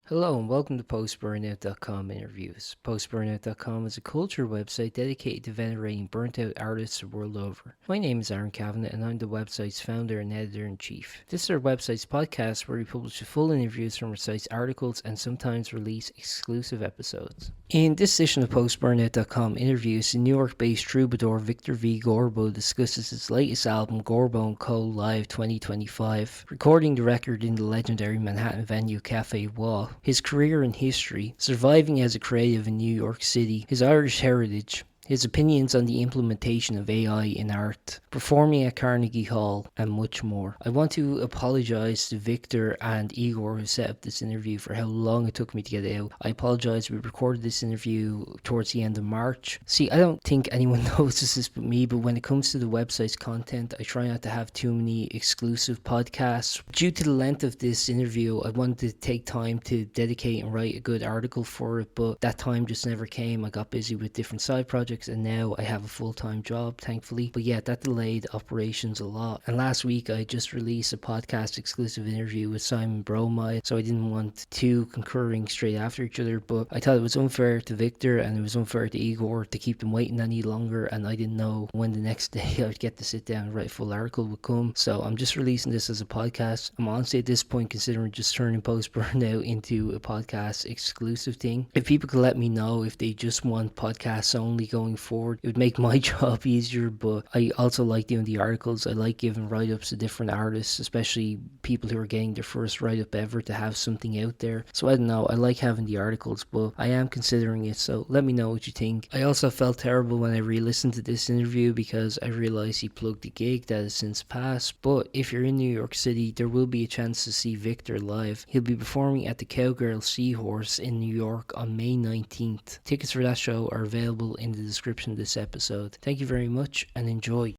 Hello and welcome to Post-Burnout.com interviews. Post-Burnout.com is a culture website dedicated to venerating burnt-out artists the world over. My name is Aaron Kavanagh and I'm the website's founder and editor-in-chief. This is our website's podcast where we publish the full interviews from our site's articles and sometimes release exclusive episodes. In this edition of Post-Burnout.com interviews, the New York-based troubadour Victor V. Gurbo discusses his latest album Gurbo Co. Live 2025, recording the record in the legendary Manhattan venue Cafe Wha, his career and history, surviving as a creative in New York City, his Irish heritage, his opinions on the implementation of AI in art, performing at Carnegie Hall, and much more. I want to apologise to Victor and Igor who set up this interview for how long it took me to get out. I apologise, we recorded this interview towards the end of March. See, I don't think anyone notices this but me, but when it comes to the website's content, I try not to have too many exclusive podcasts. Due to the length of this interview, I wanted to take time to dedicate and write a good article for it, but that time just never came. I got busy with different side projects and now I have a full-time job, thankfully. But yeah, that delayed operations a lot. And last week I just released a podcast exclusive interview with Simon Bromide, so I didn't want two concurring straight after each other, but I thought it was unfair to Victor and it was unfair to Igor to keep them waiting any longer, and I didn't know when the next day I would get to sit down and write a full article would come. So I'm just releasing this as a podcast. I'm honestly at this point considering just turning Post Burnout into a podcast exclusive thing. If people could let me know if they just want podcasts only going forward, it would make my job easier, but I also like doing the articles. I like giving write-ups to different artists, especially people who are getting their first write-up ever, to have something out there. So I don't know, I like having the articles, but I am considering it, so let me know what you think. I also felt terrible when I re-listened to this interview because I realised he plugged the gig that has since passed, but if you're in New York City, there will be a chance to see Victor live. He'll be performing at the Cowgirl Seahorse in New York on May 19th. Tickets for that show are available in the description of this episode. Thank you very much and enjoy.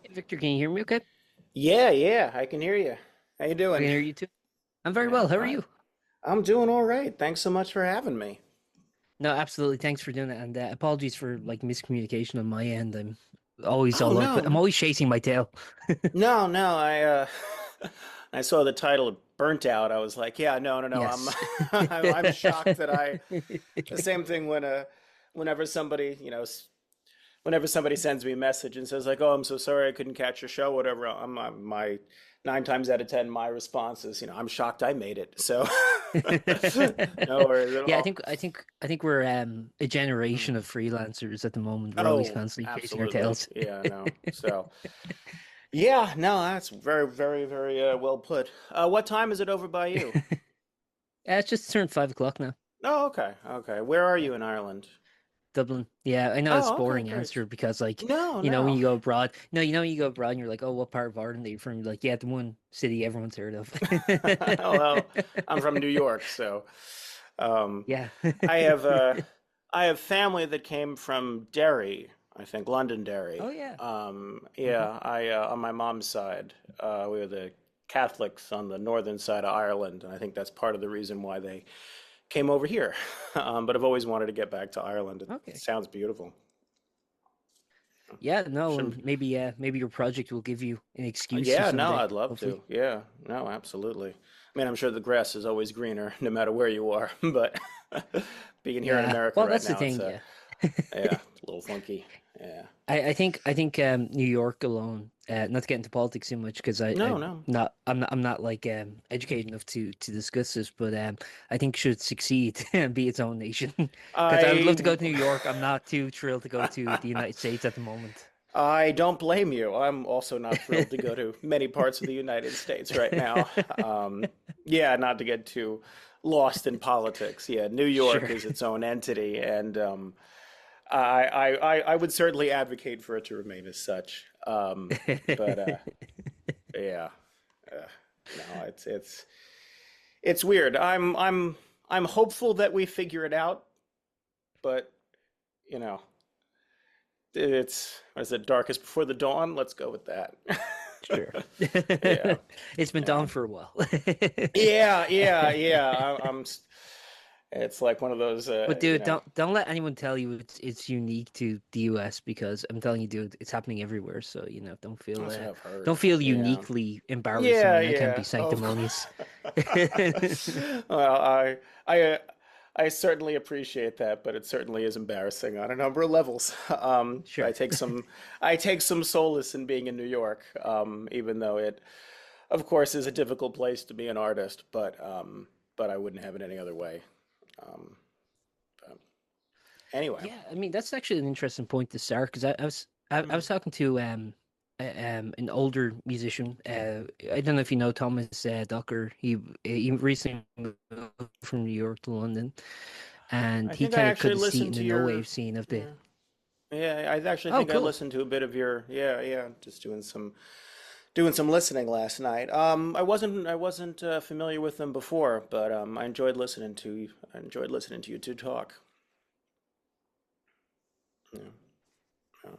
Hey Victor, can you hear me okay? Yeah, I can hear you. How you I can doing? hear you too. I'm very Yeah, well. How are I, you? I'm doing all right. Thanks so much for having me. No, absolutely. Thanks for doing it. And apologies for like miscommunication on my end. I'm always Oh all over. I'm no, always chasing my tail. no. I saw the title "Burnt Out." I was like, yeah, no. I'm Yes. I'm shocked that I the same thing when whenever somebody whenever somebody sends me a message and says like, oh, I'm so sorry I couldn't catch your show, whatever. My 9 times out of 10 my response is, I'm shocked I made it. So no worries at Yeah, all. I think we're a Hmm. generation of freelancers at the moment. We're always Oh, constantly chasing our absolutely. tails. Yeah, no. So, yeah, no, that's very well put. What time is it over by you? Yeah, it's just turned 5 o'clock now. Oh, okay, okay. Where are Yeah. you in Ireland? Dublin. Yeah, I know it's a Oh, okay, boring great. answer because, like, No, when no. you go abroad, no, when you go abroad and you're like, oh, what part of Ireland are you from? You're like, yeah, the one city everyone's heard of. Well, I'm from New York, so um, Yeah. I have I have family that came from Derry, I think Oh, Londonderry. yeah. Hmm. Yeah, I on my mom's side, we were the Catholics on the northern side of Ireland, and I think that's part of the reason why they came over here. But I've always wanted to get back to Ireland. It Okay. sounds beautiful. Yeah, no, Shouldn't, and maybe your project will give you an excuse to yeah, no, someday, I'd love hopefully. to. Yeah, no, absolutely. I mean, I'm sure the grass is always greener no matter where you are, but being here in Yeah. America Well, right that's the now, thing, yeah. yeah, a little funky. Yeah. I think New York alone, not to get into politics too much because No, no. I'm not like educated enough to discuss this, but I think should succeed and be its own nation. Because I would love I to go to New York. I'm not too thrilled to go to the United States at the moment. I don't blame you. I'm also not thrilled to go to many parts of the United States right now. Yeah, not to get too lost in politics. Yeah, New York Sure. is its own entity, and I would certainly advocate for it to remain as such. But yeah, uh, no, it's weird. I'm hopeful that we figure it out, but you know, it's what is it, darkest before the dawn? Let's go with that. Sure. Yeah, It's been yeah. down for a while. Yeah. I'm It's like one of those, But dude, don't let anyone tell you it's unique to the US because I'm telling you, dude, it's happening everywhere. So, that's what I've don't heard. feel Yeah. uniquely embarrassed. I Yeah, mean, I can't yeah. be Of sanctimonious. well, I, I certainly appreciate that, but it certainly is embarrassing on a number of levels. Sure. I take some solace in being in New York, even though it, of course, is a difficult place to be an artist, but I wouldn't have it any other way. Um, but anyway. Yeah, I mean that's actually an interesting point to start because I Mm. was talking to an older musician. I don't know if you know Thomas Ducker. He recently moved from New York to London, and I he think I kind of cut actually his teeth listened in to the no your, wave scene of the. yeah, yeah. I actually Oh, think I cool. listened to a bit of your, yeah, yeah. Just doing some listening last night. I wasn't familiar with them before, but I enjoyed listening to you two talk. Yeah, yeah.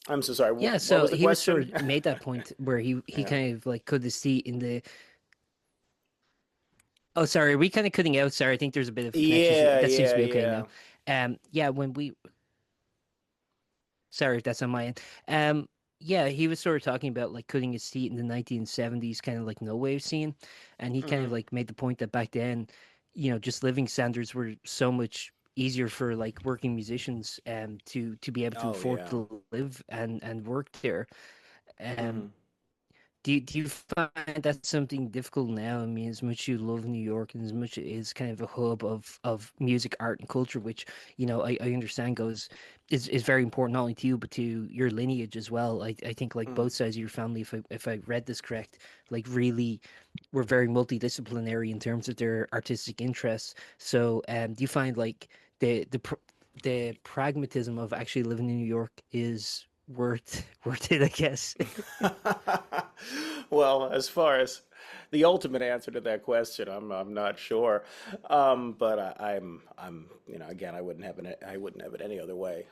I'm so sorry. Yeah, What so was the he was sort question? of made that point where he Yeah. kind of like cut his teeth in the. Oh, sorry, are we kind of cutting out? Sorry, I think there's a bit of connection. Yeah, That seems to yeah, be okay now. yeah. Yeah, when we Sorry if that's on my end. Yeah, he was sort of talking about like cutting his teeth in the 1970s, kind of like no wave scene, and he kind of Hmm. like made the point that back then, just living standards were so much easier for like working musicians to be able to Oh, afford yeah. to live and work there. Hmm. Um, do you find that something difficult now? I mean, as much as you love New York and as much it is kind of a hub of music, art, and culture, which I understand is very important not only to you but to your lineage as well. I think like Hmm. both sides of your family, if I read this correct, like really were very multidisciplinary in terms of their artistic interests. So, do you find like the pragmatism of actually living in New York is worth it, I guess? Well, as far as the ultimate answer to that question, I'm not sure. But again, I wouldn't have it any other way.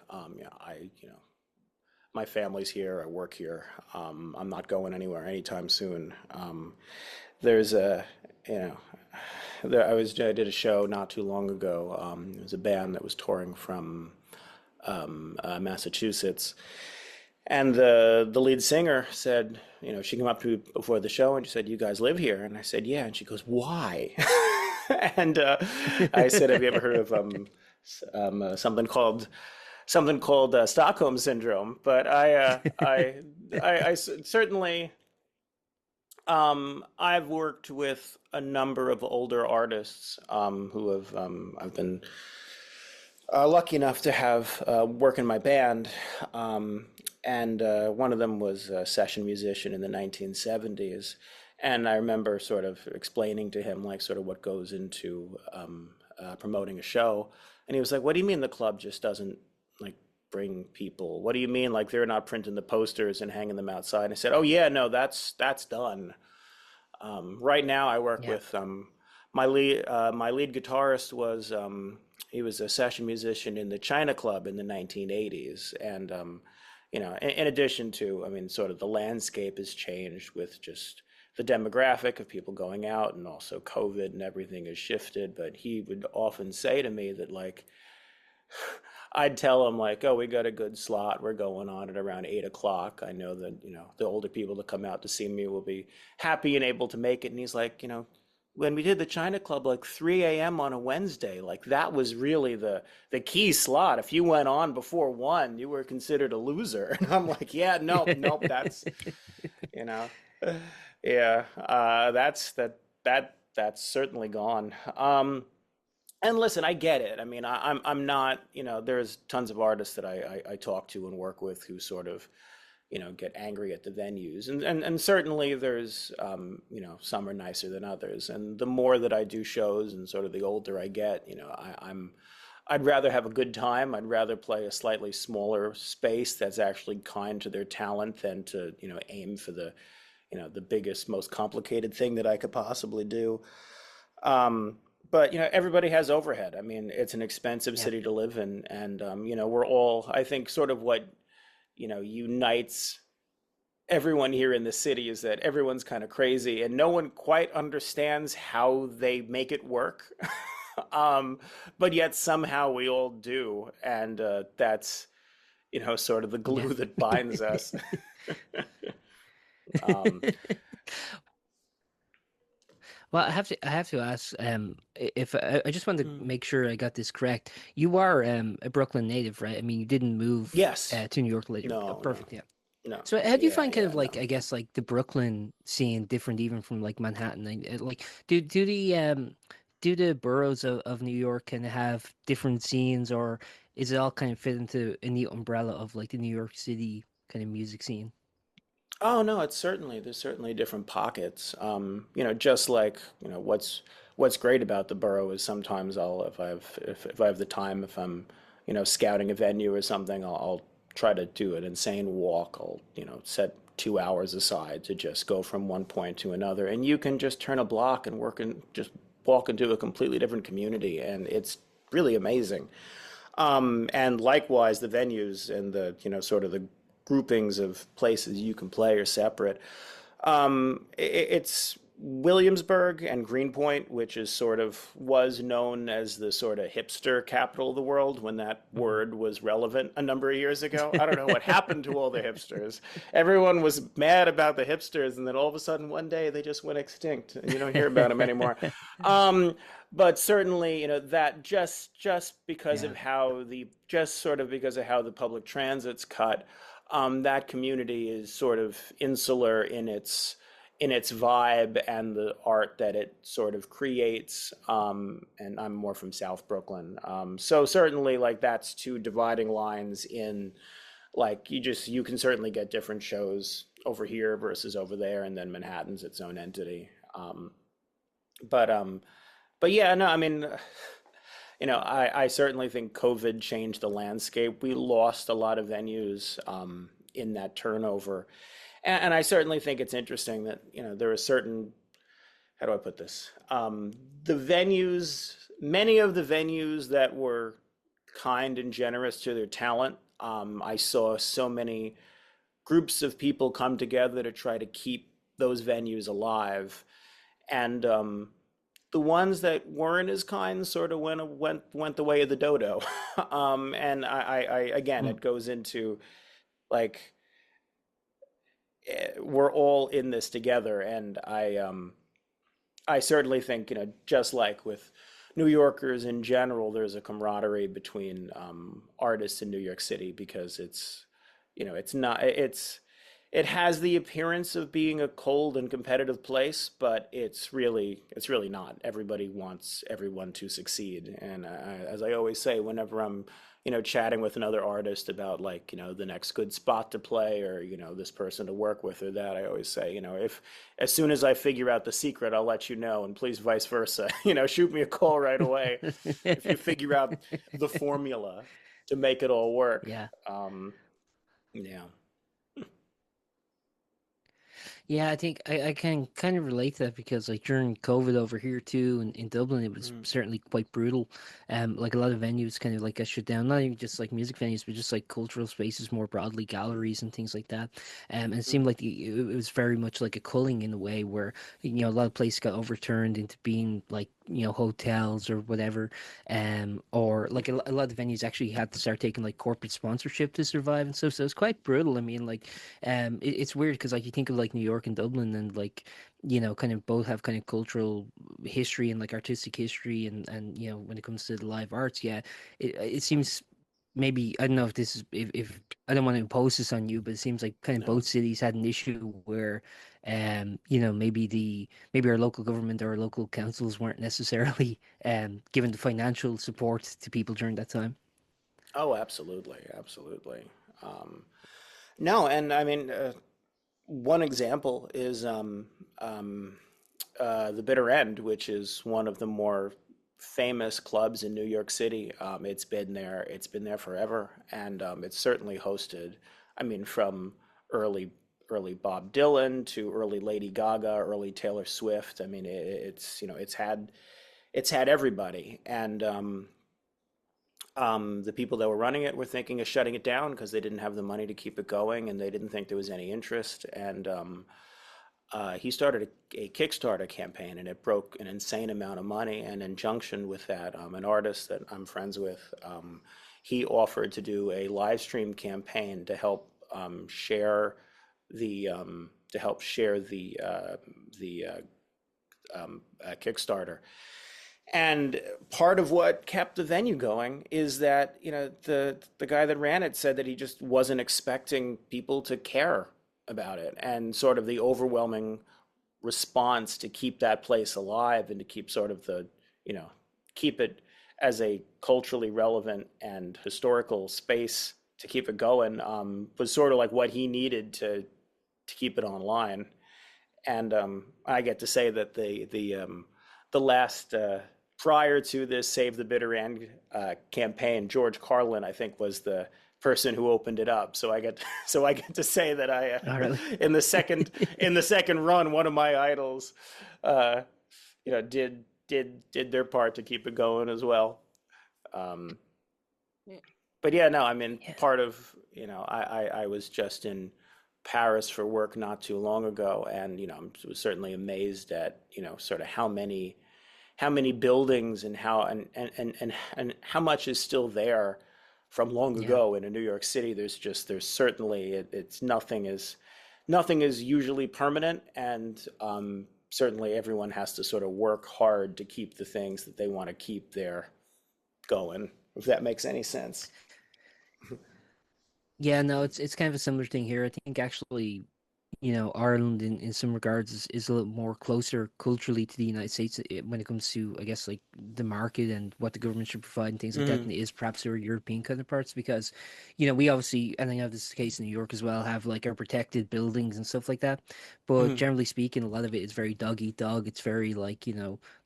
My family's here. I work here. I'm not going anywhere anytime soon. There's a, you know, I did a show not too long ago. It was a band that was touring from Massachusetts, and the lead singer said, she came up to me before the show and she said, "You guys live here?" And I said, "Yeah." And she goes, "Why?" And I said, "Have you ever heard of something called Stockholm syndrome?" But certainly, I've worked with a number of older artists who have I've been lucky enough to have work in my band, and one of them was a session musician in the 1970s. And I remember sort of explaining to him like sort of what goes into promoting a show, and he was like, "What do you mean the club just doesn't like bring people? What do you mean like they're not printing the posters and hanging them outside?" And I said, "Oh yeah, no, that's done." Right now, I work Yeah. with my lead guitarist was he was a session musician in the China Club in the 1980s, and in addition to, I mean, sort of the landscape has changed with just the demographic of people going out, and also COVID and everything has shifted. But he would often say to me that like I'd tell him like, "Oh, we got a good slot. We're going on at around 8 o'clock. I know that, the older people that come out to see me will be happy and able to make it." And he's like, when we did the China Club like 3 a.m. on a Wednesday, like that was really the key slot. If you went on before 1, you were considered a loser. And I'm like, "Yeah, nope, nope, you know, yeah, that's certainly gone." And listen, I get it. I mean, I'm not, there's tons of artists that I talk to and work with who sort of, get angry at the venues, and certainly there's, some are nicer than others. And the more that I do shows, and sort of the older I get, I'd rather have a good time. I'd rather play a slightly smaller space that's actually kind to their talent than to, aim for the biggest, most complicated thing that I could possibly do. Um, but everybody has overhead. I mean, it's an expensive Yeah. city to live in, and we're all. I think sort of what unites everyone here in the city is that everyone's kind of crazy, and no one quite understands how they make it work. um, but yet somehow we all do, and that's sort of the Yeah. glue that binds us. um, Well, I have to ask, if I just want to mm, make sure I got this correct. You are a Brooklyn native, right? I mean, you didn't move yes, to New York later. Oh, no, no, perfect, yeah. no, So how do you yeah, find kind yeah, of like, no. I guess, like the Brooklyn scene different even from like Manhattan? Like, do the boroughs of New York kind of have different scenes, or is it all kind of fit into a neat umbrella of like the New York City kind of music scene? Oh no, there's certainly different pockets. Just like, what's great about the borough is sometimes if I have the time, if I'm, scouting a venue or something, I'll try to do an insane walk. I'll, set 2 hours aside to just go from one point to another. And you can just turn a block and just walk into a completely different community, and it's really amazing. And likewise, the venues and the, sort of the groupings of places you can play are separate. It's Williamsburg and Greenpoint, which is sort of was known as the sort of hipster capital of the world when that Mhm. word was relevant a number of years ago. I don't know what happened to all the hipsters. Everyone was mad about the hipsters, and then all of a sudden one day they just went extinct, and you don't hear about them anymore. Um, but certainly, that just because Yeah. of how the just sort of because of how the public transit's cut, that community is sort of insular in its vibe and the art that it sort of creates. And I'm more from South Brooklyn, so certainly like that's two dividing lines in like you can certainly get different shows over here versus over there, and then Manhattan's its own entity. But but yeah, no, I mean, I certainly think COVID changed the landscape. We lost a lot of venues in that turnover. And I certainly think it's interesting that, there are certain, how do I put this? The venues, many of the venues that were kind and generous to their talent, I saw so many groups of people come together to try to keep those venues alive. And the ones that weren't as kind sort of went the way of the dodo. And I again, Mm. it goes into like we're all in this together, and I certainly think just like with New Yorkers in general, there's a camaraderie between artists in New York City because it's not it has the appearance of being a cold and competitive place, but it's really not. Everybody wants everyone to succeed, and as I always say, whenever I'm chatting with another artist about like the next good spot to play or this person to work with or that, I always say if as soon as I figure out the secret, I'll let you know, and please vice versa. Shoot me a call right away if you figure out the formula to make it all work. Yeah. Yeah. Yeah, I think I can kind of relate to that because like during COVID over here too in Dublin it was Mm, certainly quite brutal. Like a lot of venues kind of like got shut down, not even just like music venues, but just like cultural spaces more broadly, galleries and things like that. And it seemed mm, like it was very much like a culling in a way where a lot of places got overturned into being like hotels or whatever. Or like a lot of venues actually had to start taking like corporate sponsorship to survive and stuff. So it's quite brutal. I mean, like it's weird because like you think of like New York and Dublin and like kind of both have kind of cultural history and like artistic history and when it comes to the live arts, yeah, it seems maybe I don't know if this is if I don't want to impose this on you, but it seems like kind of no. both cities had an issue where maybe our local government or our local councils weren't necessarily given the financial support to people during that time. Oh, absolutely, absolutely. Um, no, and I mean, one example is the Bitter End, which is one of the more famous clubs in New York City. It's been there forever, and it's certainly hosted. I mean, from early early Bob Dylan to early Lady Gaga, early Taylor Swift. I mean, it's had everybody, and the people that were running it were thinking of shutting it down because they didn't have the money to keep it going, and they didn't think there was any interest. And he started a Kickstarter campaign, and it broke an insane amount of money. And in conjunction with that, an artist that I'm friends with, he offered to do a live stream campaign to help share the Kickstarter. And part of what kept the venue going is that, the guy that ran it said that he just wasn't expecting people to care about it, and sort of the overwhelming response to keep that place alive and to keep sort of keep it as a culturally relevant and historical space to keep it going, was sort of like what he needed to keep it online. And I get to say that the last prior to this Save the Bitter End campaign, George Carlin, I think, was the person who opened it up. So I get to say that I Oh, really? in the second run, one of my idols, uh, did their part to keep it going as well. Um, but yeah, no, I mean, Yeah. part of, I was just in Paris for work not too long ago, and I was certainly amazed at sort of how many buildings, and and how much is still there from long Yeah. ago in a New York City. There's certainly it's nothing is usually permanent, and certainly everyone has to sort of work hard to keep the things that they want to keep there going, if that makes any sense. Yeah, no, it's kind of a similar thing here. I think actually, Ireland in some regards is a little more closer culturally to the United States when it comes to, I guess, like the market and what the government should provide and things like that, Hmm. than it is perhaps our European counterparts because, we obviously, and I know this is the case in New York as well, have like our protected buildings and stuff like that. But Hmm. generally speaking, a lot of it is very dog eat dog. It's very like,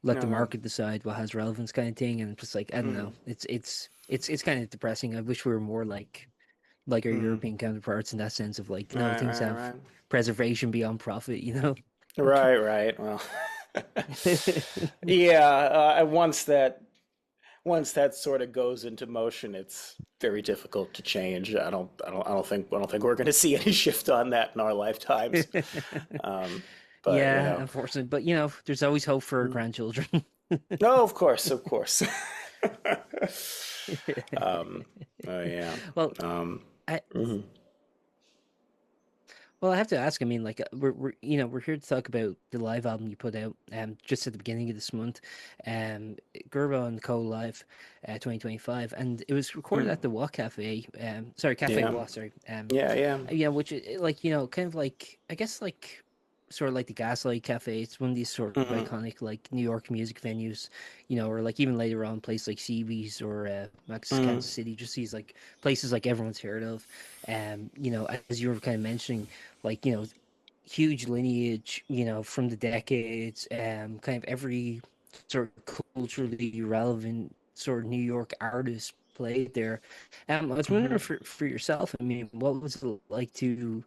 let the No. market decide what has relevance kind of thing. And just like, I don't know, Hmm. it's kind of depressing. I wish we were more like our Hmm. European counterparts in that sense of like, no, Right, things right, have right. preservation beyond profit. Right, right. Well, yeah. Once that sort of goes into motion, it's very difficult to change. I don't think we're going to see any shift on that in our lifetimes. Um, but Yeah, unfortunately. But there's always hope for our mm. grandchildren. No, of course, of course. um, oh yeah. Well, Um, I mhm. well, I have to ask. I mean, like, we're here to talk about the live album you put out, just at the beginning of this month, um, Gurbo and Co Live, 2025, and it was recorded Mm. at the Wha Cafe, sorry, Cafe Yeah, Wha, sorry, yeah, yeah. yeah, which like kind of like I guess like sort of like the Gaslight Cafe. It's one of these sort of Hmm. iconic like New York music venues, or like even later on places like CB's or Max's Hmm. Kansas City. Just these like places like everyone's heard of. As you were kind of mentioning, like huge lineage, from the decades. Kind of every sort of culturally relevant sort of New York artist played there. I was wondering Hmm. for yourself. I mean, what was it like to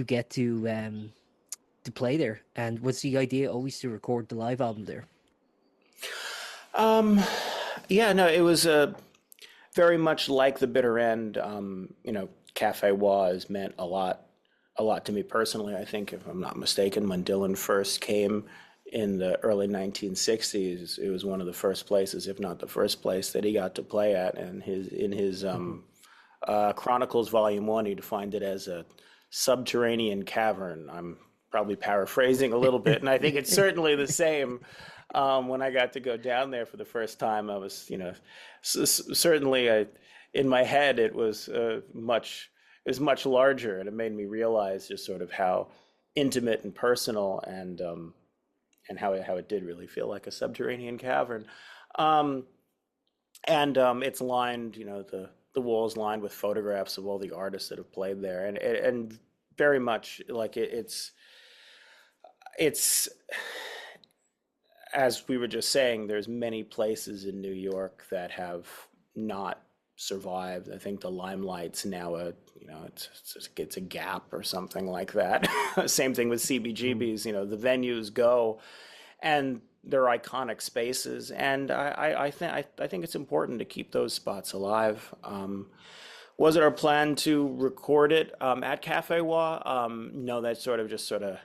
get to play there? And was the idea always to record the live album there? Um, yeah, no, it was very much like the bitter end. Cafe Wha has meant a lot to me personally. I think, if I'm not mistaken, when Dylan first came in the early 1960s, it was one of the first places, if not the first place, that he got to play at. And in his Hmm. Chronicles Volume One, he defined it as a subterranean cavern. I'm probably paraphrasing a little bit, and I think it's certainly the same. When I got to go down there for the first time, I was, certainly in my head it was much larger, and it made me realize just sort of how intimate and personal, and how it did really feel like a subterranean cavern. Um, and it's lined, the walls lined with photographs of all the artists that have played there, and very much like it's as we were just saying, there's many places in New York that have not survived. I think the Limelight's now it's a Gap or something like that. Same thing with Hmm. CBGB's. The venues go, and they're iconic spaces, and I think it's important to keep those spots alive. Was it our plan to record it at Cafe Wha? No, that sort of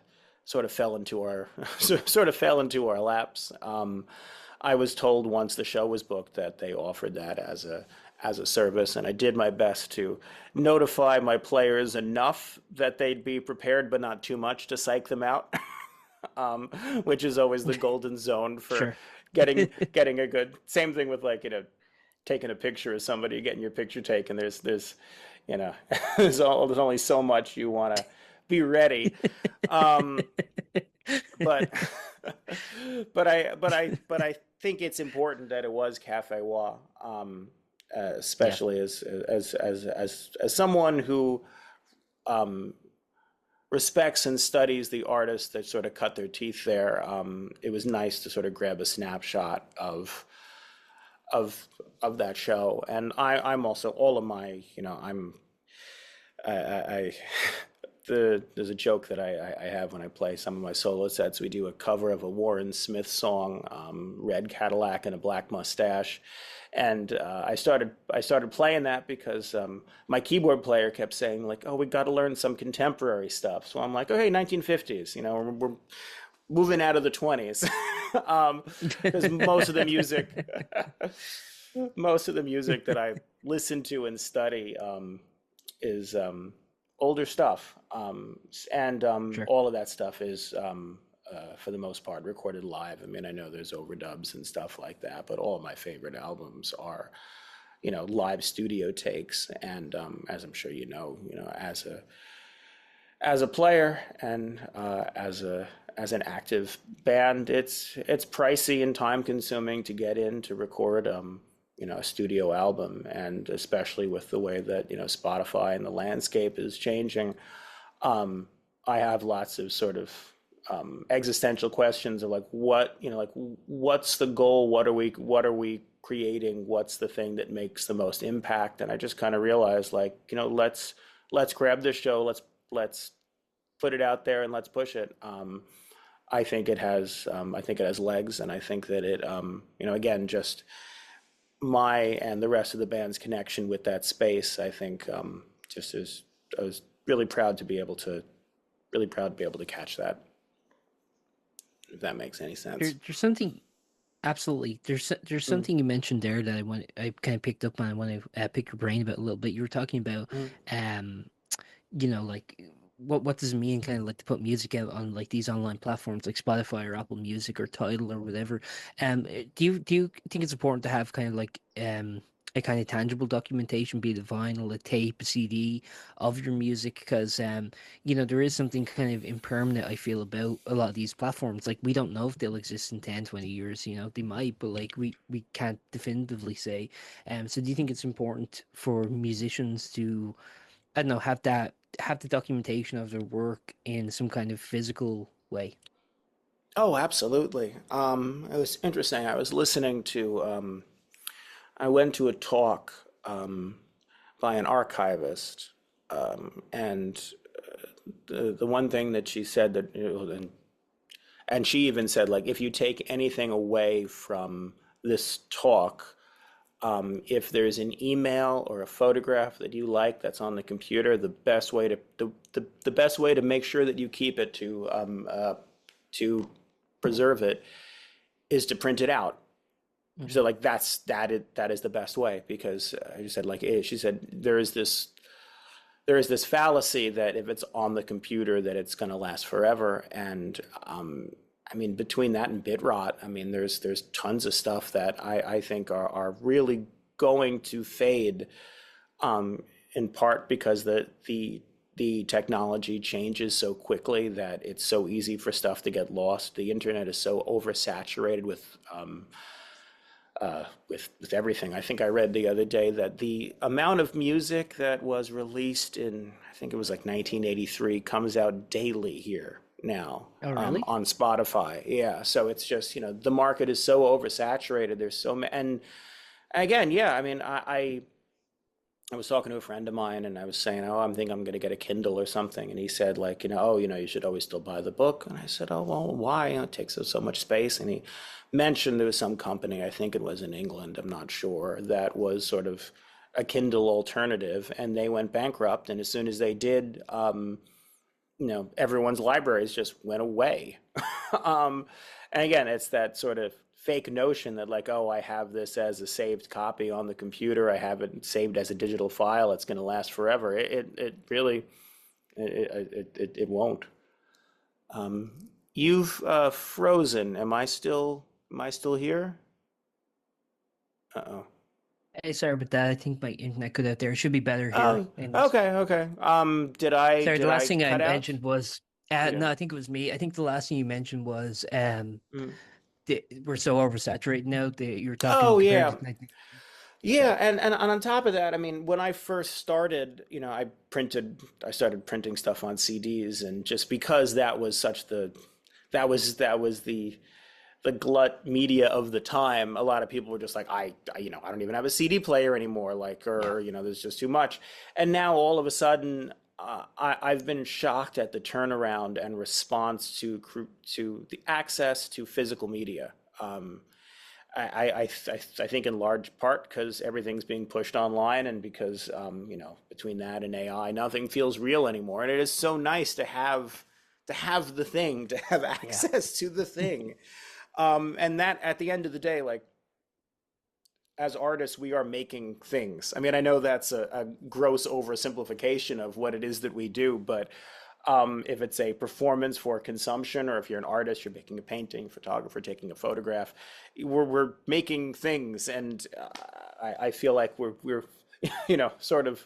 sort of fell into our sort of fell into our laps. I was told once the show was booked that they offered that as a service, and I did my best to notify my players enough that they'd be prepared, but not too much to psych them out, which is always the golden zone for Sure. getting a good. Same thing with like taking a picture of somebody, getting your picture taken. There's you know there's only so much you want to be ready. Um, but but I think it's important that it was Cafe Wha, Yeah. especially as someone who um, respects and studies the artists that sort of cut their teeth there. It was nice to sort of grab a snapshot of that show, and I'm also all of my I there's a joke that I have when I play some of my solo sets. We do a cover of a Warren Smith song, "Red Cadillac and a Black Mustache," and I started playing that because my keyboard player kept saying like, "Oh, we got to learn some contemporary stuff." So I'm like, "Oh, hey, 1950s, we're moving out of the 20s," because most of the music that I listen to and study is older stuff, and Sure. all of that stuff is for the most part recorded live. I mean, I know there's overdubs and stuff like that, but all of my favorite albums are, live studio takes. And as I'm sure as a player and as an active band, it's pricey and time consuming to get in to record a studio album, and especially with the way that Spotify and the landscape is changing. I have lots of sort of existential questions of like what's the goal, what are we creating, what's the thing that makes the most impact. And I just kind of realized like let's grab this show, let's put it out there and let's push it. I think it has legs, and I think that it again, just my and the rest of the band's connection with that space, I think just is I was really proud to be able to catch that, if that makes any sense. There's something absolutely. There's Mm, something you mentioned there that I kind of picked up on. I want to pick your brain about a little bit. You were talking about mm. um like what does it mean kind of like to put music out on like these online platforms like Spotify or Apple Music or Tidal or whatever. Do you think it's important to have kind of like a kind of tangible documentation, be it a vinyl, a tape, a CD of your music? Because there is something kind of impermanent I feel about a lot of these platforms. Like we don't know if they'll exist in 10, 20 years, they might, but like we can't definitively say. So do you think it's important for musicians to, I don't know, have the documentation of their work in some kind of physical way? Oh, absolutely. It was interesting. I went to a talk by an archivist, and the one thing that she said that, and she even said like, if you take anything away from this talk, if there's an email or a photograph that you like that's on the computer, the best way to make sure that you keep it to preserve it is to print it out. So Hmm. like that is the best way, because I said like she said there is this fallacy that if it's on the computer that it's going to last forever. And I mean, between that and bit rot, I mean, there's tons of stuff that I think are really going to fade, um, in part because the technology changes so quickly that it's so easy for stuff to get lost. The internet is so oversaturated with everything. I think I read the other day that the amount of music that was released in, I think it was like 1983, comes out daily here now, Oh, really? on Spotify. Yeah, so it's just the market is so oversaturated. There's so many, and again, yeah, I mean, I was talking to a friend of mine, and I was saying, oh, I'm going to get a Kindle or something. And he said, like, oh, you should always still buy the book. And I said, oh, well, why? It takes up so much space. And he mentioned there was some company, I think it was in England, I'm not sure, that was sort of a Kindle alternative, and they went bankrupt. And as soon as they did, everyone's libraries just went away. um, and again, it's that sort of fake notion that like, oh, I have this as a saved copy on the computer. I have it saved as a digital file. It's going to last forever. It really, it won't. You've frozen. Am I still here? Uh-oh. Hey, sorry about that. I think my internet cut out there. It should be better here. Oh, And okay, okay. Did I sorry, the did last I thing I cut out? mentioned was Yeah. no, I think it was me. I think the last thing you mentioned was Mm. we're so oversaturated now that you're talking Oh compared yeah. to 19. Yeah, So and on top of that, I mean, when I first started, I started printing stuff on CDs, and just because that was the glut media of the time, a lot of people were just like, I don't even have a CD player anymore, like, yeah, or there's just too much. And now all of a sudden, I've been shocked at the turnaround and response to the access to physical media. Um, I think in large part because everything's being pushed online, and because between that and AI, nothing feels real anymore. And it is so nice to have the thing, to have yeah, access to the thing. And that at the end of the day, like, as artists, we are making things. I mean, I know that's a gross oversimplification of what it is that we do, but if it's a performance for consumption, or if you're an artist, you're making a painting, photographer taking a photograph, we're making things, and I feel like we're sort of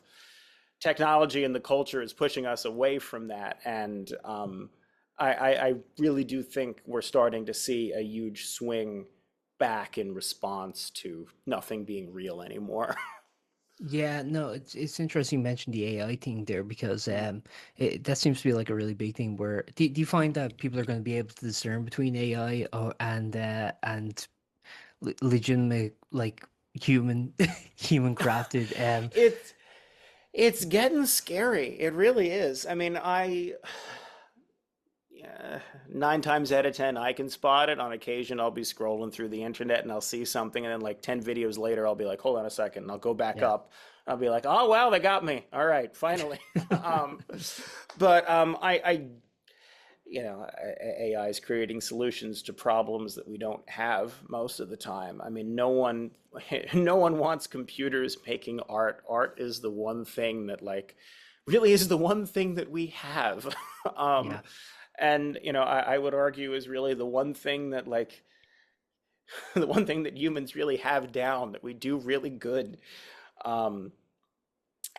technology and the culture is pushing us away from that, and I really do think we're starting to see a huge swing back in response to nothing being real anymore. yeah. No, it's interesting you mentioned the AI thing there because that seems to be like a really big thing. Where do you find that people are going to be able to discern between AI and legitimate like human human crafted It's it's getting scary. It really is. I mean, yeah, 9 times out of 10, I can spot it. On occasion, I'll be scrolling through the internet and I'll see something, and then like 10 videos later, I'll be like, hold on a second, and I'll go back yeah. up. I'll be like, oh wow, they got me. All right, finally. um, but AI is creating solutions to problems that we don't have most of the time. I mean, no one, no one wants computers making art. Art is the one thing that like really is the one thing that we have. um, Yeah. and I would argue is really the one thing that like the one thing that humans really have down, that we do really good. Um,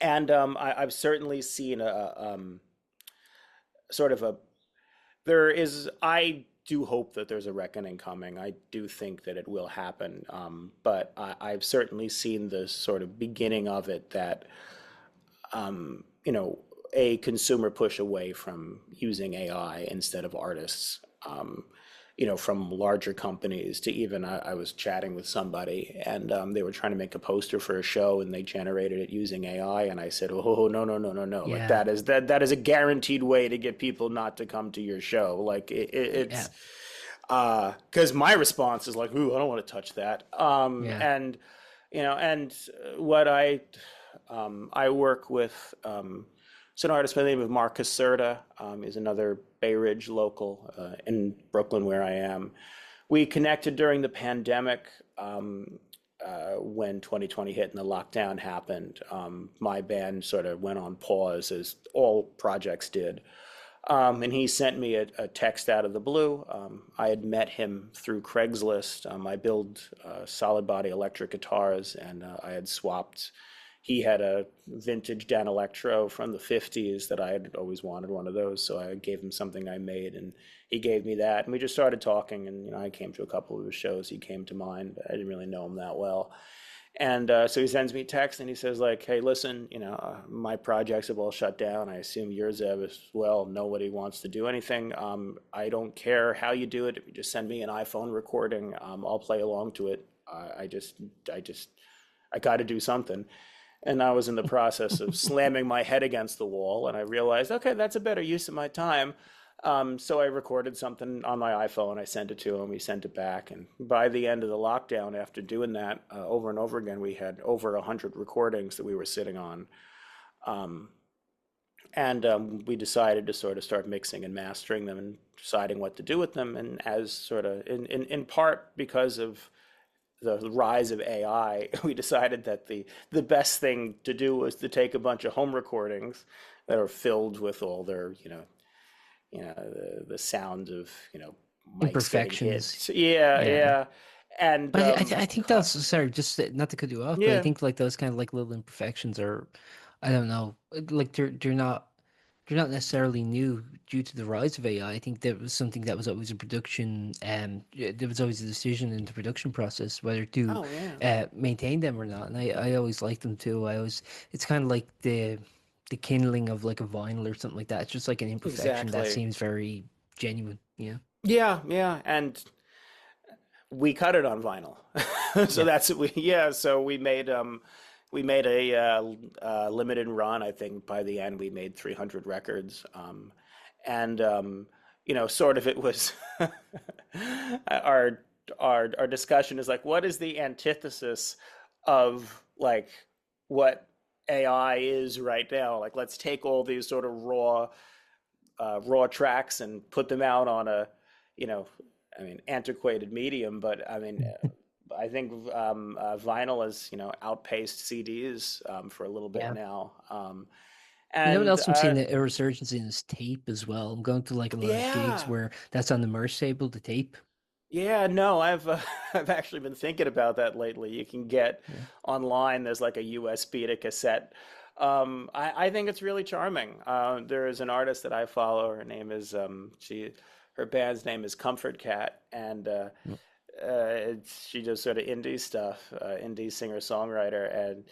and I've certainly seen a sort of a there is I do hope that there's a reckoning coming. I do think that it will happen. But I've certainly seen the sort of beginning of it, that a consumer push away from using AI instead of artists. From larger companies to even I was chatting with somebody, and they were trying to make a poster for a show, and they generated it using AI, and I said, oh no, no, no, no, no, like Yeah. that is a guaranteed way to get people not to come to your show. Like Yeah. it's because my response is like, ooh, I don't want to touch that. Yeah. And what I work with. It's an artist by the name of Mark Caserta. Is another Bay Ridge local in Brooklyn, where I am. We connected during the pandemic, when 2020 hit and the lockdown happened. My band sort of went on pause, as all projects did. And he sent me a text out of the blue. I had met him through Craigslist. I build solid body electric guitars, and I had swapped. He had a vintage Dan Electro from the 50s that I had always wanted one of those, so I gave him something I made, and he gave me that, and we just started talking. And I came to a couple of his shows. He came to mine, but I didn't really know him that well. And so he sends me a text, and he says like, "Hey, listen, my projects have all shut down. I assume yours have as well. Nobody wants to do anything. I don't care how you do it. If you just send me an iPhone recording, I'll play along to it. I got to do something." And I was in the process of slamming my head against the wall, and I realized, okay, that's a better use of my time. So I recorded something on my iPhone. I sent it to him. He sent it back. And by the end of the lockdown, after doing that over and over again, we had over 100 recordings that we were sitting on. Um, And we decided to sort of start mixing and mastering them and deciding what to do with them. And as sort of in part because of the rise of AI, we decided that the best thing to do was to take a bunch of home recordings that are filled with all their, the sound of, mics getting Imperfections. hit. Yeah, Yeah. yeah. And I think that's sorry, just not to cut you off, but I yeah. think like those kind of like little imperfections are, I don't know, like they're not necessarily new due to the rise of AI. I think that was something that was always a production, there was always a decision in the production process whether to Oh, yeah. maintain them or not. And I always liked them too. It's kind of like the kindling of like a vinyl or something like that. It's just like an imperfection that Exactly. seems very genuine. Yeah, Yeah, yeah. And we cut it on vinyl. So yeah. that's what yeah, so we made a limited run. I think by the end we made 300 records. And sort of it was our our discussion is like, what is the antithesis of like what AI is right now? Like, let's take all these sort of raw tracks and put them out on a, you know, I mean, antiquated medium, but I mean, I think vinyl has, outpaced CDs for a little bit Yeah. now. You know what And else I'm seeing a resurgence in is tape as well. I'm going to like a lot of gigs yeah, where that's on the merch table, the tape. yeah, no, I've I've actually been thinking about that lately. You can get Yeah. online, there's like a USB to cassette. I think it's really charming. There is an artist that I follow. Her name is her band's name is Comfort Cat, and Mm. she does sort of indie stuff, indie singer-songwriter, and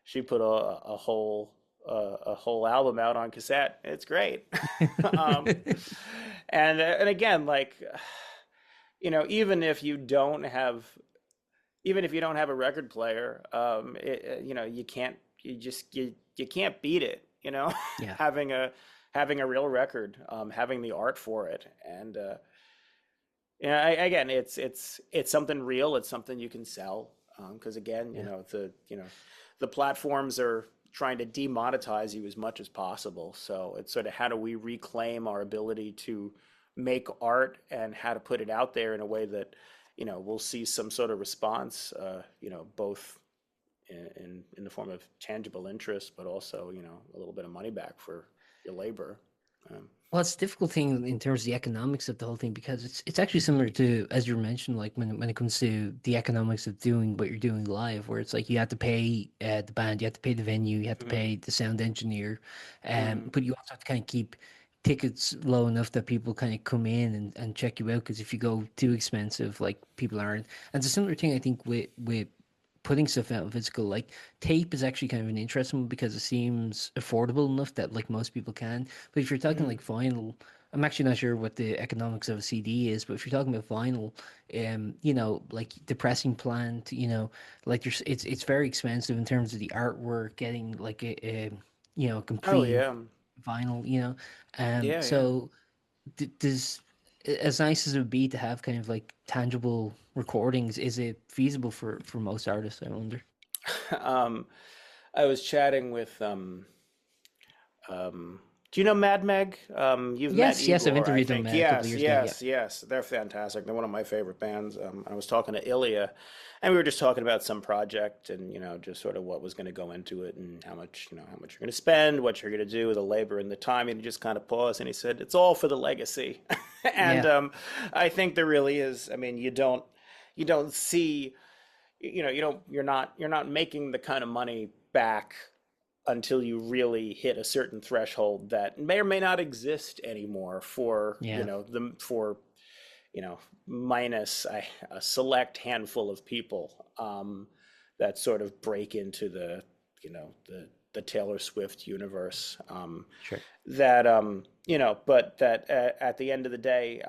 she put a whole album out on cassette. It's great. um, and again, like, even if you don't have a record player, you can't beat it. Yeah. Having a real record, having the art for it, and yeah, again, it's something real. It's something you can sell. Because again, Yeah. the platforms are trying to demonetize you as much as possible. So it's sort of how do we reclaim our ability to make art and how to put it out there in a way that, we'll see some sort of response, both in the form of tangible interest, but also, a little bit of money back for your labor. Um, Well, it's a difficult thing in terms of the economics of the whole thing because it's actually similar to, as you mentioned, like when it comes to the economics of doing what you're doing live, where it's like you have to pay the band, you have to pay the venue, you have to mhm, pay the sound engineer, mhm. but you also have to kind of keep tickets low enough that people kind of come in and check you out. Because if you go too expensive, like people aren't. And it's a similar thing, I think, with putting stuff out in physical. Like tape is actually kind of an interesting one because it seems affordable enough that like most people can. But if you're talking Mhm. like vinyl, I'm actually not sure what the economics of a CD is, but if you're talking about vinyl, like the pressing plant, like it's very expensive in terms of the artwork, getting like a Oh complete yeah, vinyl, yeah, yeah. so does as nice as it would be to have kind of like tangible recordings, is it feasible for most artists, I wonder? um, I was chatting with do you know Mad Meg? You've met Yes, I've Igor, I interviewed them think. a couple of Yes, years ago. Yeah, yes, yes. They're fantastic. They're one of my favorite bands. I was talking to Ilya, and we were just talking about some project and just sort of what was going to go into it and how much you're going to spend, what you're going to do, the labor and the time. And he just kind of paused and he said, "It's all for the legacy." And yeah, I think there really is. I mean, you don't see you're not making the kind of money back until you really hit a certain threshold that may or may not exist anymore for yeah, you know minus a select handful of people that sort of break into the Taylor Swift universe, sure. that but that at the end of the day,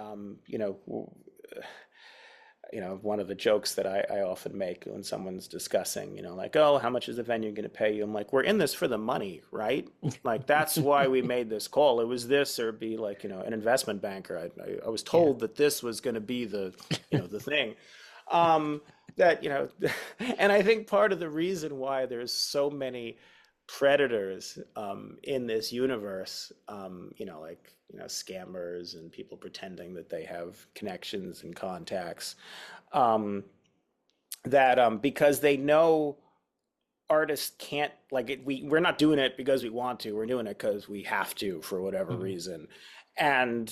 one of the jokes that I often make when someone's discussing, like, oh, how much is the venue going to pay you? I'm like, we're in this for the money, right? Like, that's why we made this call. It was this or be like, an investment banker. I was Yeah, told that this was going to be the thing. Um, that, and I think part of the reason why there's so many predators in this universe, like, scammers and people pretending that they have connections and contacts, um, that because they know artists can't, like it, we're not doing it because we want to, we're doing it because we have to for whatever Mhm. reason. And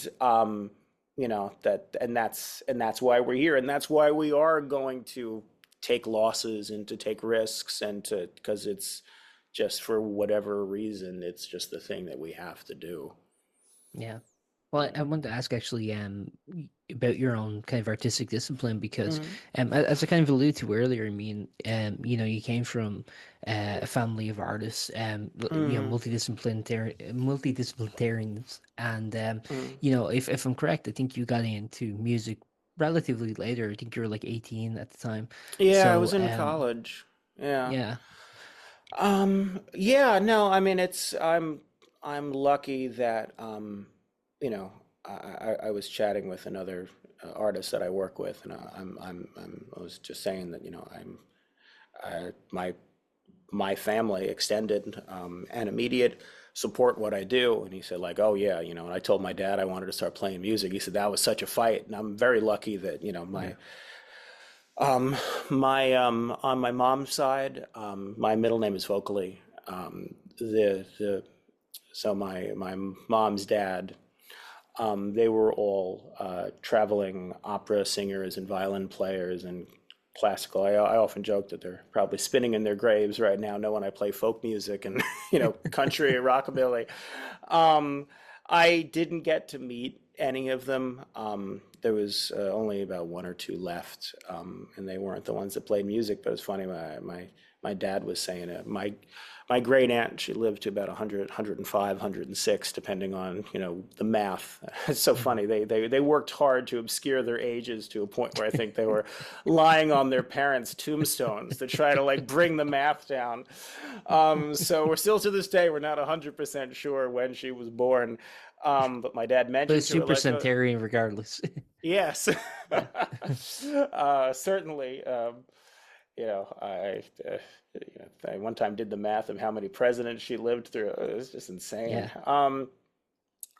that's why we're here, and that's why we are going to take losses and to take risks, and to because it's just for whatever reason, it's just the thing that we have to do. Yeah. Well, I wanted to ask actually about your own kind of artistic discipline because Mm, as I kind of alluded to earlier, I mean you came from a family of artists, mm, multidisciplinarians, and mm. if I'm correct, I think you got into music relatively later. I think you were like 18 at the time. Yeah, I So was in college. Yeah. yeah. Yeah, no, I mean I'm lucky that I was chatting with another artist that I work with, and I was just saying that my family extended and immediate support what I do, and he said like, oh yeah, and I told my dad I wanted to start playing music. He said that was such a fight, and I'm very lucky that Yeah. um, my on my mom's side, my middle name is Vocally. The so my mom's dad, they were all traveling opera singers and violin players and classical. I often joke that they're probably spinning in their graves right now, knowing I play folk music and country, rockabilly. Um, I didn't get to meet any of them. There was only about one or two left, and they weren't the ones that played music. But it's funny, my dad was saying it. My great aunt, she lived to about 100, 105, 106, depending on, the math. It's so Mhm. funny. They worked hard to obscure their ages to a point where I think they were lying on their parents' tombstones to try to like bring the math down. So we're still to this day, we're not 100% sure when she was born. But my dad But mentioned it's to her super like, centenarian regardless. yes, Yeah. certainly. I one time did the math of how many presidents she lived through. It was just insane. Yeah.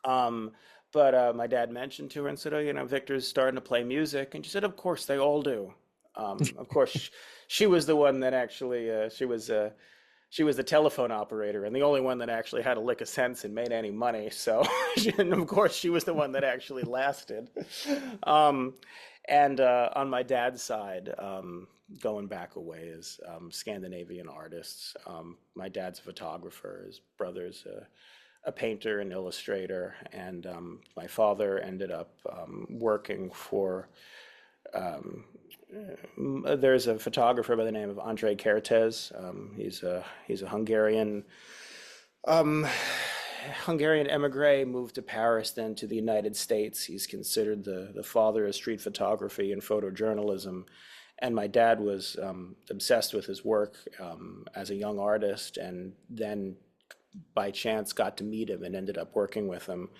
Um, but my dad mentioned to her and said, "Oh, Victor's starting to play music," and she said, "Of course, they all do." Of course, she was the one that actually she was the telephone operator and the only one that actually had a lick of sense and made any money. So, and of course, she was the one that actually lasted. Um, and on my dad's side, going back a ways, Scandinavian artists. My dad's a photographer. His brother's a painter and illustrator. And my father ended up working for. Um, there's a photographer by the name of Andre Kertész. He's a um, Hungarian emigre, moved to Paris, then to the United States. He's considered the father of street photography and photojournalism. And my dad was obsessed with his work as a young artist, and then by chance got to meet him and ended up working with him,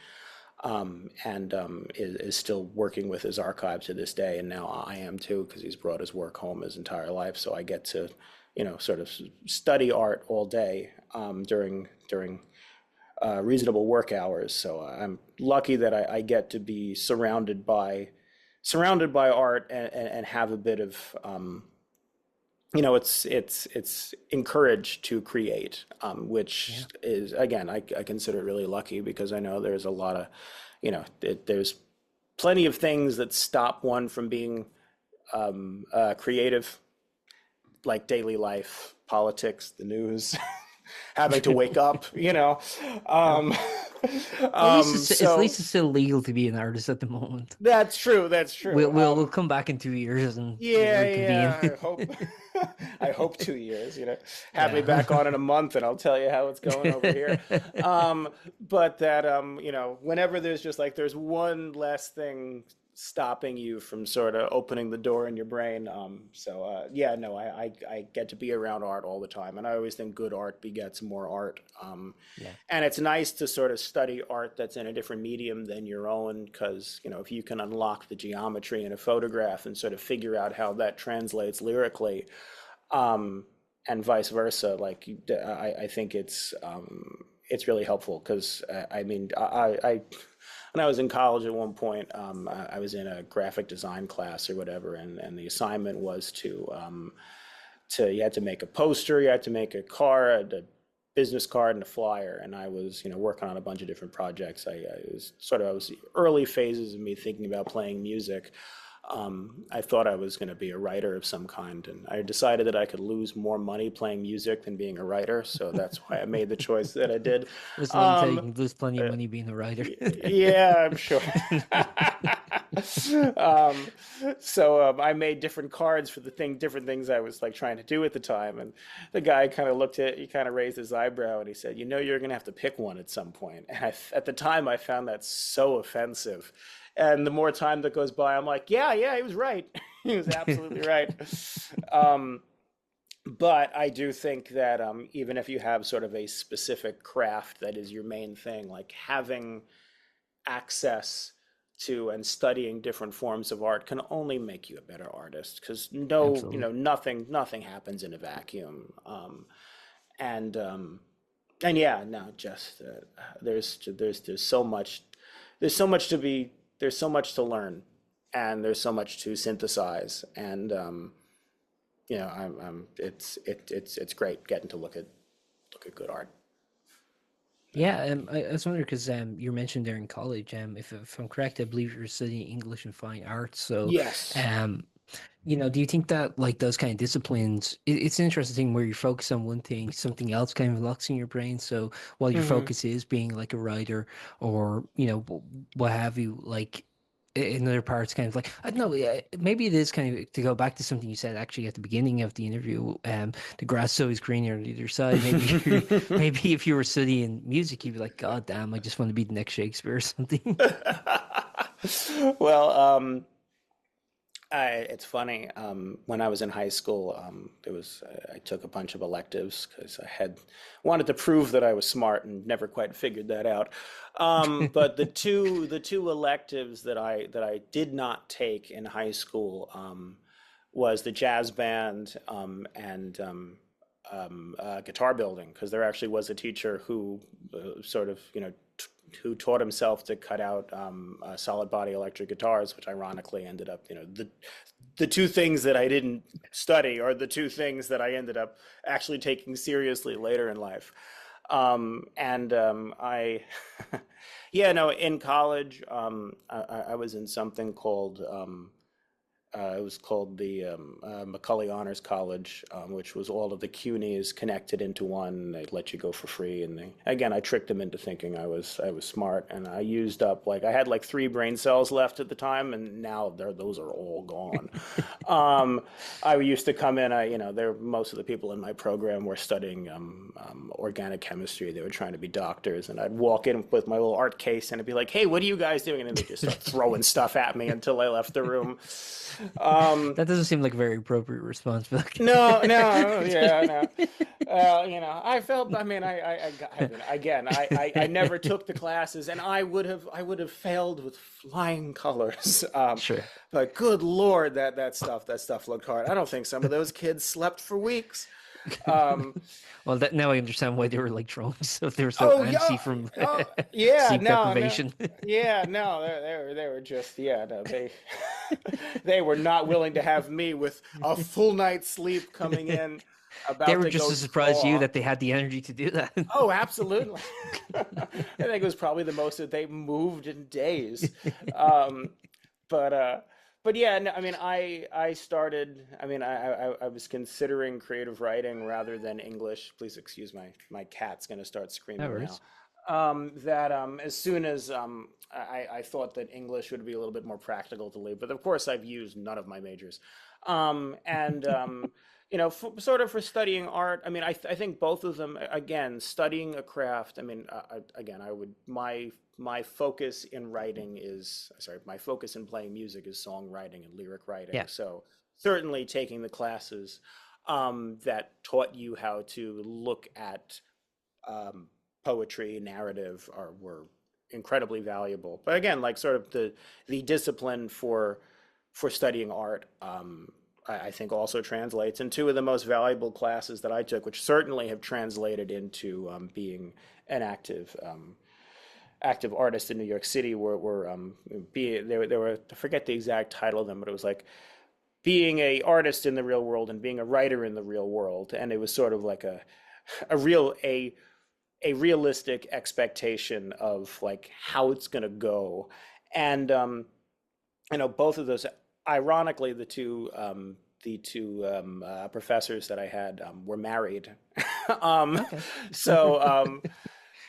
and is still working with his archive to this day. And now I am too, because he's brought his work home his entire life. So I get to, sort of study art all day during reasonable work hours. So I'm lucky that I get to be surrounded by art, and have a bit of it's encouraged to create, which Yeah. is, again, I consider it really lucky, because I know there's a lot of, there's plenty of things that stop one from being creative, like daily life, politics, the news, having to wake up, Oh. um, Well, at so least it's still legal to be an artist at the moment. that's true, that's true. We'll come back in 2 years and we'll Yeah, reconvene. yeah. I hope. I hope 2 years. Have me Yeah. back on in a month, and I'll tell you how it's going over here. But that whenever there's just like there's one less thing stopping you from sort of opening the door in your brain. Yeah, no, I get to be around art all the time, and I always think good art begets more art. Yeah. And it's nice to sort of study art that's in a different medium than your own, because, if you can unlock the geometry in a photograph and sort of figure out how that translates lyrically, um, and vice versa. Like I think it's really helpful because I mean I when I was in college at one point, I was in a graphic design class or whatever, and the assignment was to you had to make a poster, you had to make a card, a business card, and a flyer. And I was, working on a bunch of different projects. I was the early phases of me thinking about playing music. I thought I was going to be a writer of some kind, and I decided that I could lose more money playing music than being a writer. So that's why I made the choice that I did. Just let me tell you, you Um, can lose plenty of money being a writer. yeah, I'm sure. um, I made different cards for different things I was like trying to do at the time, and the guy kind of he kind of raised his eyebrow, and he said, you're going to have to pick one at some point." And at the time, I found that so offensive. And the more time that goes by, I'm like, yeah, he was right. He was absolutely right. Um, but I do think that even if you have sort of a specific craft that is your main thing, like having access to and studying different forms of art can only make you a better artist because Absolutely. nothing happens in a vacuum. And and yeah, no, just there's so much to be there's so much to learn, and there's so much to synthesize, and it's great getting to look at good art. Yeah, I was wondering because you mentioned there in college. If I'm correct, I believe you're studying English and Fine Arts. So, Yes. um, do you think that like those kind of disciplines, it's an interesting thing where you focus on one thing, something else kind of locks in your brain. So while your Hmm. focus is being like a writer or, what have you, like in other parts, kind of like, I don't know, maybe it is kind of to go back to something you said actually at the beginning of the interview, the grass is always greener on the other side. Maybe if you were studying music, you'd be like, God damn, I just want to be the next Shakespeare or something. Well, it's funny. When I was in high school, I took a bunch of electives because I had wanted to prove that I was smart and never quite figured that out. But the two electives that I did not take in high school was the jazz band and guitar building because there actually was a teacher who sort of who taught himself to cut out solid body electric guitars, which ironically ended up, the two things that I didn't study are the two things that I ended up actually taking seriously later in life. And yeah, no, in college, I was in something called it was called the Macaulay Honors College, which was all of the CUNYs connected into one. They'd let you go for free, and again, I tricked them into thinking I was smart, and I used up like I had like 3 brain cells left at the time, and now those are all gone. I used to come in, most of the people in my program were studying organic chemistry. They were trying to be doctors, and I'd walk in with my little art case, and I'd be like, "Hey, what are you guys doing?" And then they just start throwing stuff at me until I left the room. That doesn't seem like a very appropriate response, but No, no, yeah, okay. no. I felt. I mean, I mean, again, I never took the classes, and I would have failed with flying colors. Sure. But good Lord, that stuff looked hard. I don't think some of those kids slept for weeks. Um, Well, that now I understand why they were like drones. So they were so oh antsy yeah, from oh yeah, sleep no, no, deprivation. yeah, no, they were just yeah, no, they were not willing to have me with a full night's sleep coming in, They about were to just go as surprised you draw. that they had the energy to do that. Oh, absolutely. I think it was probably the most that they moved in days. Um, but yeah, no, I mean, I started. I mean, I was considering creative writing rather than English. Please excuse my cat's going to start No screaming now. worries. That as soon as I thought that English would be a little bit more practical to leave, but of course I've used none of my majors. And sort of for studying art, I mean, I think both of them, again, studying a craft. I mean, again, I would my focus in writing is sorry, my focus in playing music is songwriting and lyric writing. Yeah. So certainly taking the classes that taught you how to look at um, poetry, narrative were incredibly valuable. But again, like sort of the discipline for studying art. I think also translates. And two of the most valuable classes that I took, which certainly have translated into being an active artist in New York City, were there were, I forget the exact title of them, but it was like being a artist in the real world and being a writer in the real world, and it was sort of like a real a realistic expectation of like how it's going to go. And both of those, ironically, the two professors that I had were married. um, Okay. so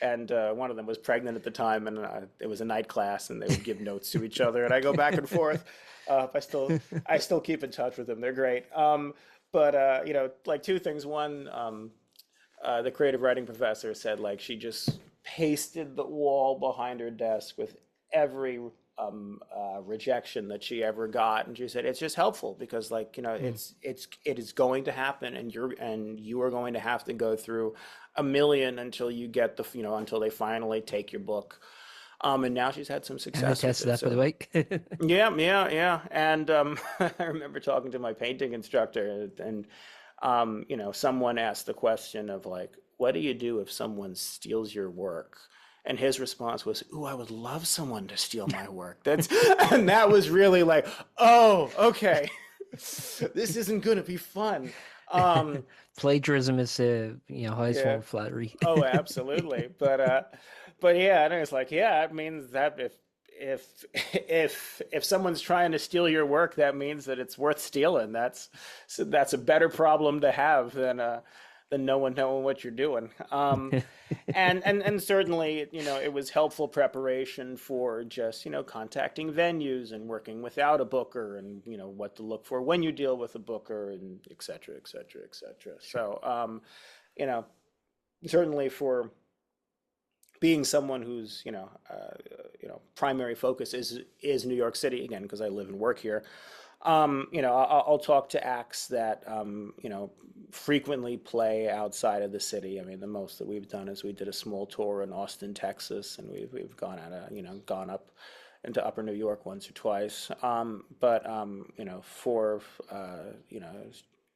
and one of them was pregnant at the time, and it was a night class, and they would give notes to each other, and I go back and forth. I still keep in touch with them. They're great. But like two things. One, the creative writing professor said like she just pasted the wall behind her desk with every rejection that she ever got, and she said it's just helpful because like Mm. it is going to happen, and you are going to have to go through a million until you get until they finally take your book. And now she's had some And I success with tested it. that, by the So way. yeah, yeah, yeah. And I remember talking to my painting instructor, and someone asked the question of like, what do you do if someone steals your work? And his response was, "Ooh, I would love someone to steal my work." That's and that was really like, "Oh, okay, this isn't going to be fun." Um, Plagiarism is, highest form yeah. of flattery. Oh, absolutely. But yeah, and it's like, yeah, it means that if someone's trying to steal your work, that means that it's worth stealing. That's a better problem to have than no one knowing what you're doing. And certainly, it was helpful preparation for just, contacting venues and working without a booker, and, what to look for when you deal with a booker, and et cetera, et cetera, et cetera. Sure. So, you know, certainly for being someone whose primary focus is New York City again because I live and work here. I'll talk to acts that frequently play outside of the city. I mean, the most that we've done is we did a small tour in Austin, Texas, and we've gone up into Upper New York once or twice. But for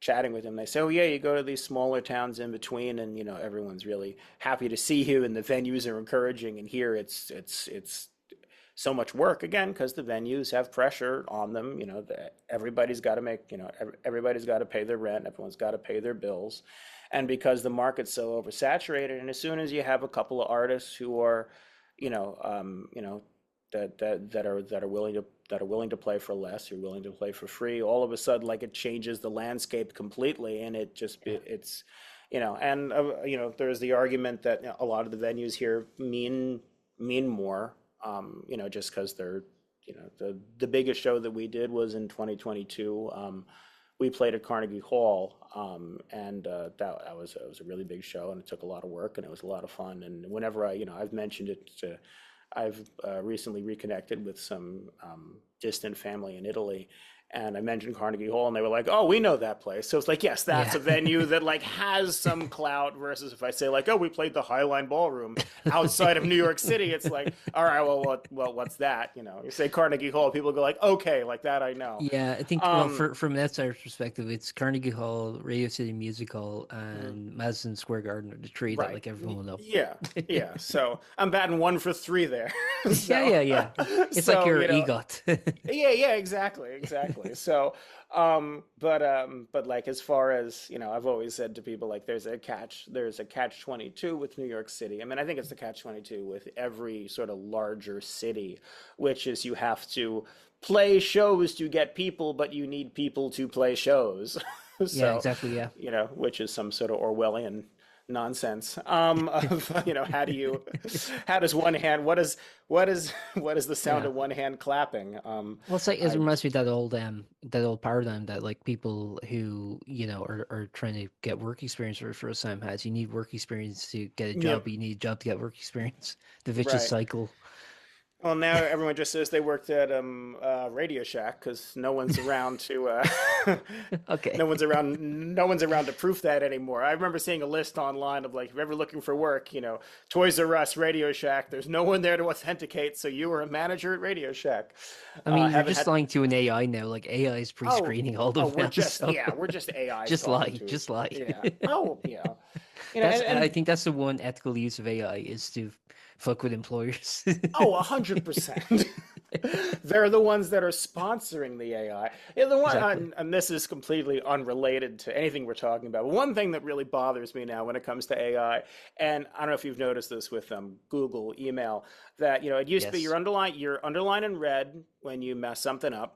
chatting with them, they say, "Oh yeah, you go to these smaller towns in between, and everyone's really happy to see you, and the venues are encouraging. And here, it's so much work again because the venues have pressure on them. Everybody's got to everybody's got to pay their rent, everyone's got to pay their bills, and because the market's so oversaturated, and as soon as you have a couple of artists who are, you know, that are willing to play for less, you're willing to play for free, all of a sudden, like it changes the landscape completely, and Yeah. it's, and there's the argument that a lot of the venues here mean more, just because they're, the biggest show that we did was in 2022. We played at Carnegie Hall, and that was a really big show, and it took a lot of work, and it was a lot of fun. And whenever I've mentioned it to, I've recently reconnected with some distant family in Italy, and I mentioned Carnegie Hall, and they were like, "Oh, we know that place." So it's like, yes, that's Yeah. a venue that like has some clout. Versus if I say like, "Oh, we played the Highline Ballroom outside of New York City," it's like, all right, what's that? You say Carnegie Hall, people go like, "Okay, like that, I know." Yeah, I think, well, Um, from an outsider's perspective, it's Carnegie Hall, Radio City Music Hall, mm, and Madison Square Garden are the three that right. like everyone will know. Yeah. Yeah. So I'm batting one for three there. Yeah, so, yeah, yeah. It's like so your EGOT. Yeah, yeah, exactly, exactly. So, but like as far as I've always said to people like there's a catch 22 with New York City. I mean, I think it's the catch 22 with every sort of larger city, which is you have to play shows to get people, but you need people to play shows. Yeah, So, exactly. Yeah. which is some sort of Orwellian nonsense of how does one hand what is the sound Yeah. of one hand clapping. Well, it's like it I reminds me of that old paradigm that like people who are trying to get work experience for the first time has. You need work experience to get a Yep, job, but you need a job to get work experience. The vicious right. cycle. Well, now everyone just says they worked at Radio Shack because no one's around to Okay. no one's around to proof that anymore. I remember seeing a list online of like, if you're ever looking for work, Toys R Us, Radio Shack. There's no one there to authenticate, so you were a manager at Radio Shack. I mean, you're Haven't just had. lying to an AI now. Like AI is Oh, pre-screening all oh, of them, so we're just AIs just talking lie, to. just lie. Yeah. Oh, yeah. That's I And think that's the one ethical use of AI is to fuck with employers. oh, 100%. They're the ones that are sponsoring the AI. Yeah, the one, Exactly. and this is completely unrelated to anything we're talking about. But one thing that really bothers me now when it comes to AI, and I don't know if you've noticed this with Google email, that it used to be Yes. your underline in red when you mess something up.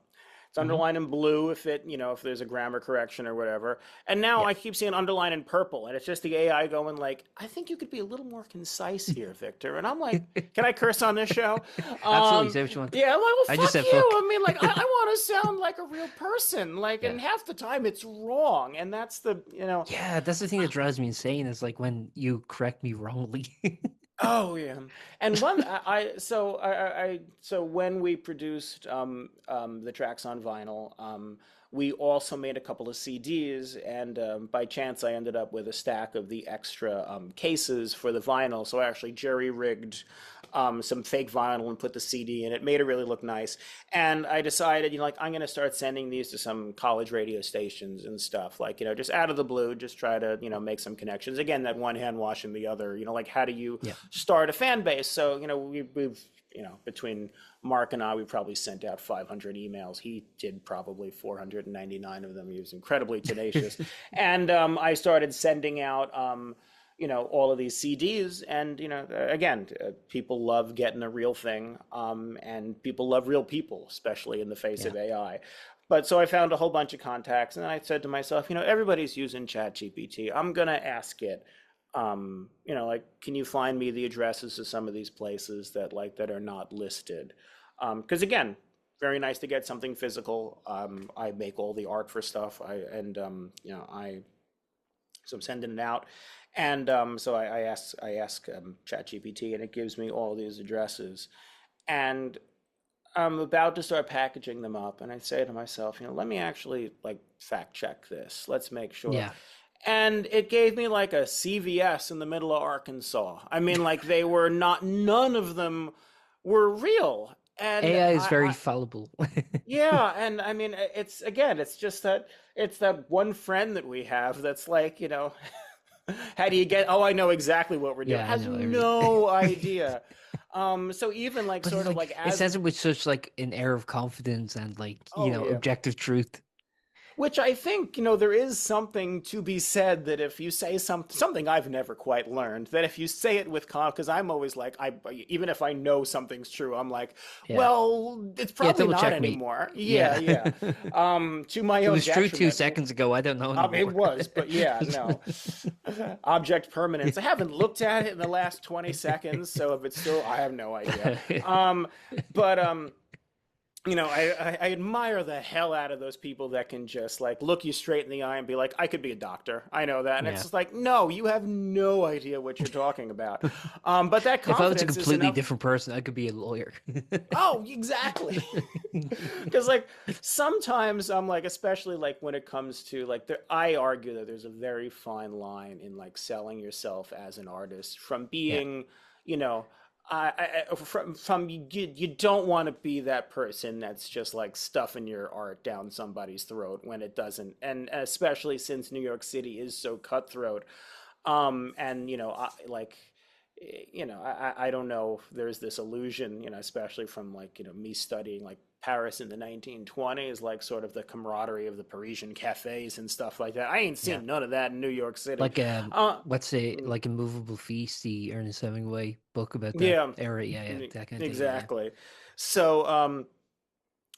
It's Hmm. underlined in blue if there's a grammar correction or whatever. And now Yeah. I keep seeing underline in purple, and it's just the AI going like, I think you could be a little more concise here, Victor. And I'm like, can I curse on this show? Absolutely. Um, Say what you want. yeah, I'm like, I well, just fuck said you. fuck. I mean, like, I want to sound like a real person. Like, Yeah. and half the time it's wrong, and that's the. Yeah, that's the thing that drives me insane is like when you correct me wrongly. Oh yeah, and one so when we produced the tracks on vinyl, we also made a couple of CDs, and by chance I ended up with a stack of the extra cases for the vinyl. So I actually jerry rigged some fake vinyl and put the CD in it, made it really look nice. And I decided, like I'm gonna start sending these to some college radio stations and stuff, like just out of the blue, just try to make some connections. Again, that one hand washing the other. Like how do you Yeah. start a fan base? So we've between Mark and I, we probably sent out 500 emails. He did probably 499 of them. He was incredibly tenacious. And I started sending out, all of these CDs. And, again, people love getting a real thing. And people love real people, especially in the face Yeah. of AI. But so I found a whole bunch of contacts, and I said to myself, everybody's using ChatGPT. I'm going to ask it, like, can you find me the addresses to some of these places that are not listed? Because again, very nice to get something physical. I make all the art for stuff. So I'm sending it out, and so I ask ChatGPT, and it gives me all these addresses, and I'm about to start packaging them up, and I say to myself, let me actually like fact check this. Let's make sure. Yeah. And it gave me like a CVS in the middle of Arkansas. I mean, like they were not, none of them were real. And AI is very fallible. yeah, and I mean, it's just that it's that one friend that we have that's like, how do you get, oh, I know exactly what we're doing. Yeah, I Has know everything. no idea. So even like But sort it's of like like it as, says it with such like an air of confidence and like, oh yeah. objective truth. Which I think, there is something to be said that if you say something I've never quite learned, that if you say it with because I'm always like, even if I know something's true, I'm like, Yeah. well, it's Yeah, probably double not check me. anymore. Yeah, Yeah. yeah. To my It own was true two detriment. seconds ago. I don't know It anymore. was, but yeah, no. Object permanence. I haven't looked at it in the last 20 seconds, so if it's still, I have no idea. But I admire the hell out of those people that can just like look you straight in the eye and be like, I could be a doctor. I know that. And it's Yeah. just like, no, you have no idea what you're talking about. But that If I was a confidence is completely enough. different person, I could be a lawyer. Oh, exactly. Because like sometimes I'm like, especially like when it comes to like, I argue that there's a very fine line in like selling yourself as an artist from Yeah. being, you know, from you don't want to be that person that's just like stuffing your art down somebody's throat when it doesn't, and especially since New York City is so cutthroat. And I don't know. There's this illusion, especially from like me studying like Paris in the 1920s, like sort of the camaraderie of the Parisian cafes and stuff like that. I ain't Yeah. seen none of that in New York City. Like what's it like a movable feast, the Ernest Hemingway book about that Yeah, era. Yeah, yeah, that kind of thing. Yeah, exactly. So,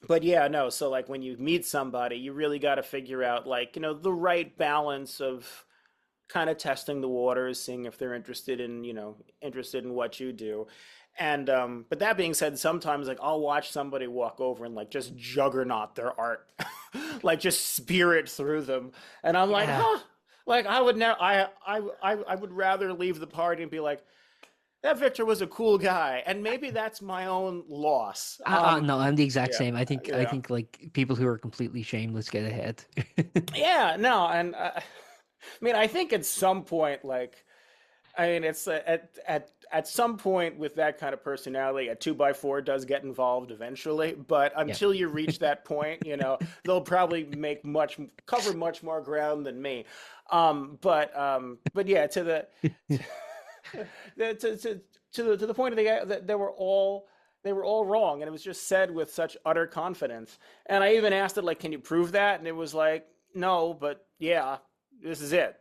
but yeah, no. So like when you meet somebody, you really got to figure out like, the right balance of kind of testing the waters, seeing if they're interested in what you do. And but that being said, sometimes like I'll watch somebody walk over and like just juggernaut their art, like just spear it through them, and I'm like, yeah. huh, like I would never, I would rather leave the party and be like, that Victor was a cool guy, and maybe that's my own loss. No, I'm the exact Yeah, same. I yeah, think like people who are completely shameless get ahead. yeah. No, and I mean, I think at some point, like, I mean, it's at some point with that kind of personality, a 2x4 does get involved eventually. But Yeah. until you reach that point, they'll probably cover much more ground than me. But yeah, the, to the point of that they were all wrong, and it was just said with such utter confidence. And I even asked it like, "Can you prove that?" And it was like, "No, but yeah, this is it.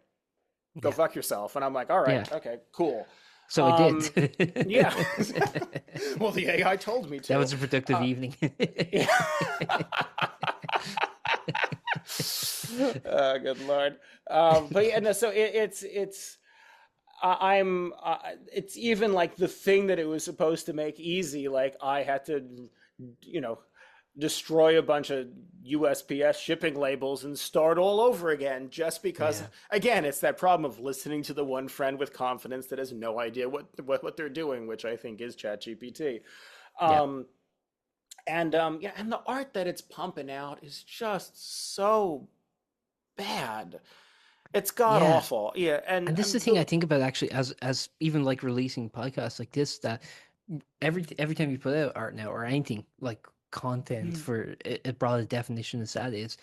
Go Yeah. fuck yourself." And I'm like, "All right, Yeah. okay, cool." So it did. Um, yeah. Well, the AI told me That to. was a productive Uh, evening. yeah. Good Lord. But yeah, no, so it's even like the thing that it was supposed to make easy. Like I had to, you know, destroy a bunch of USPS shipping labels and start all over again just because Yeah. again it's that problem of listening to the one friend with confidence that has no idea what they're doing, which I think is ChatGPT. Yeah. Um yeah, and the art that it's pumping out is just so bad. It's god Yeah. awful. Yeah, And this is the thing I think about actually as even like releasing podcasts like this, that every time you put out art now or anything like content for a broader definition as that is,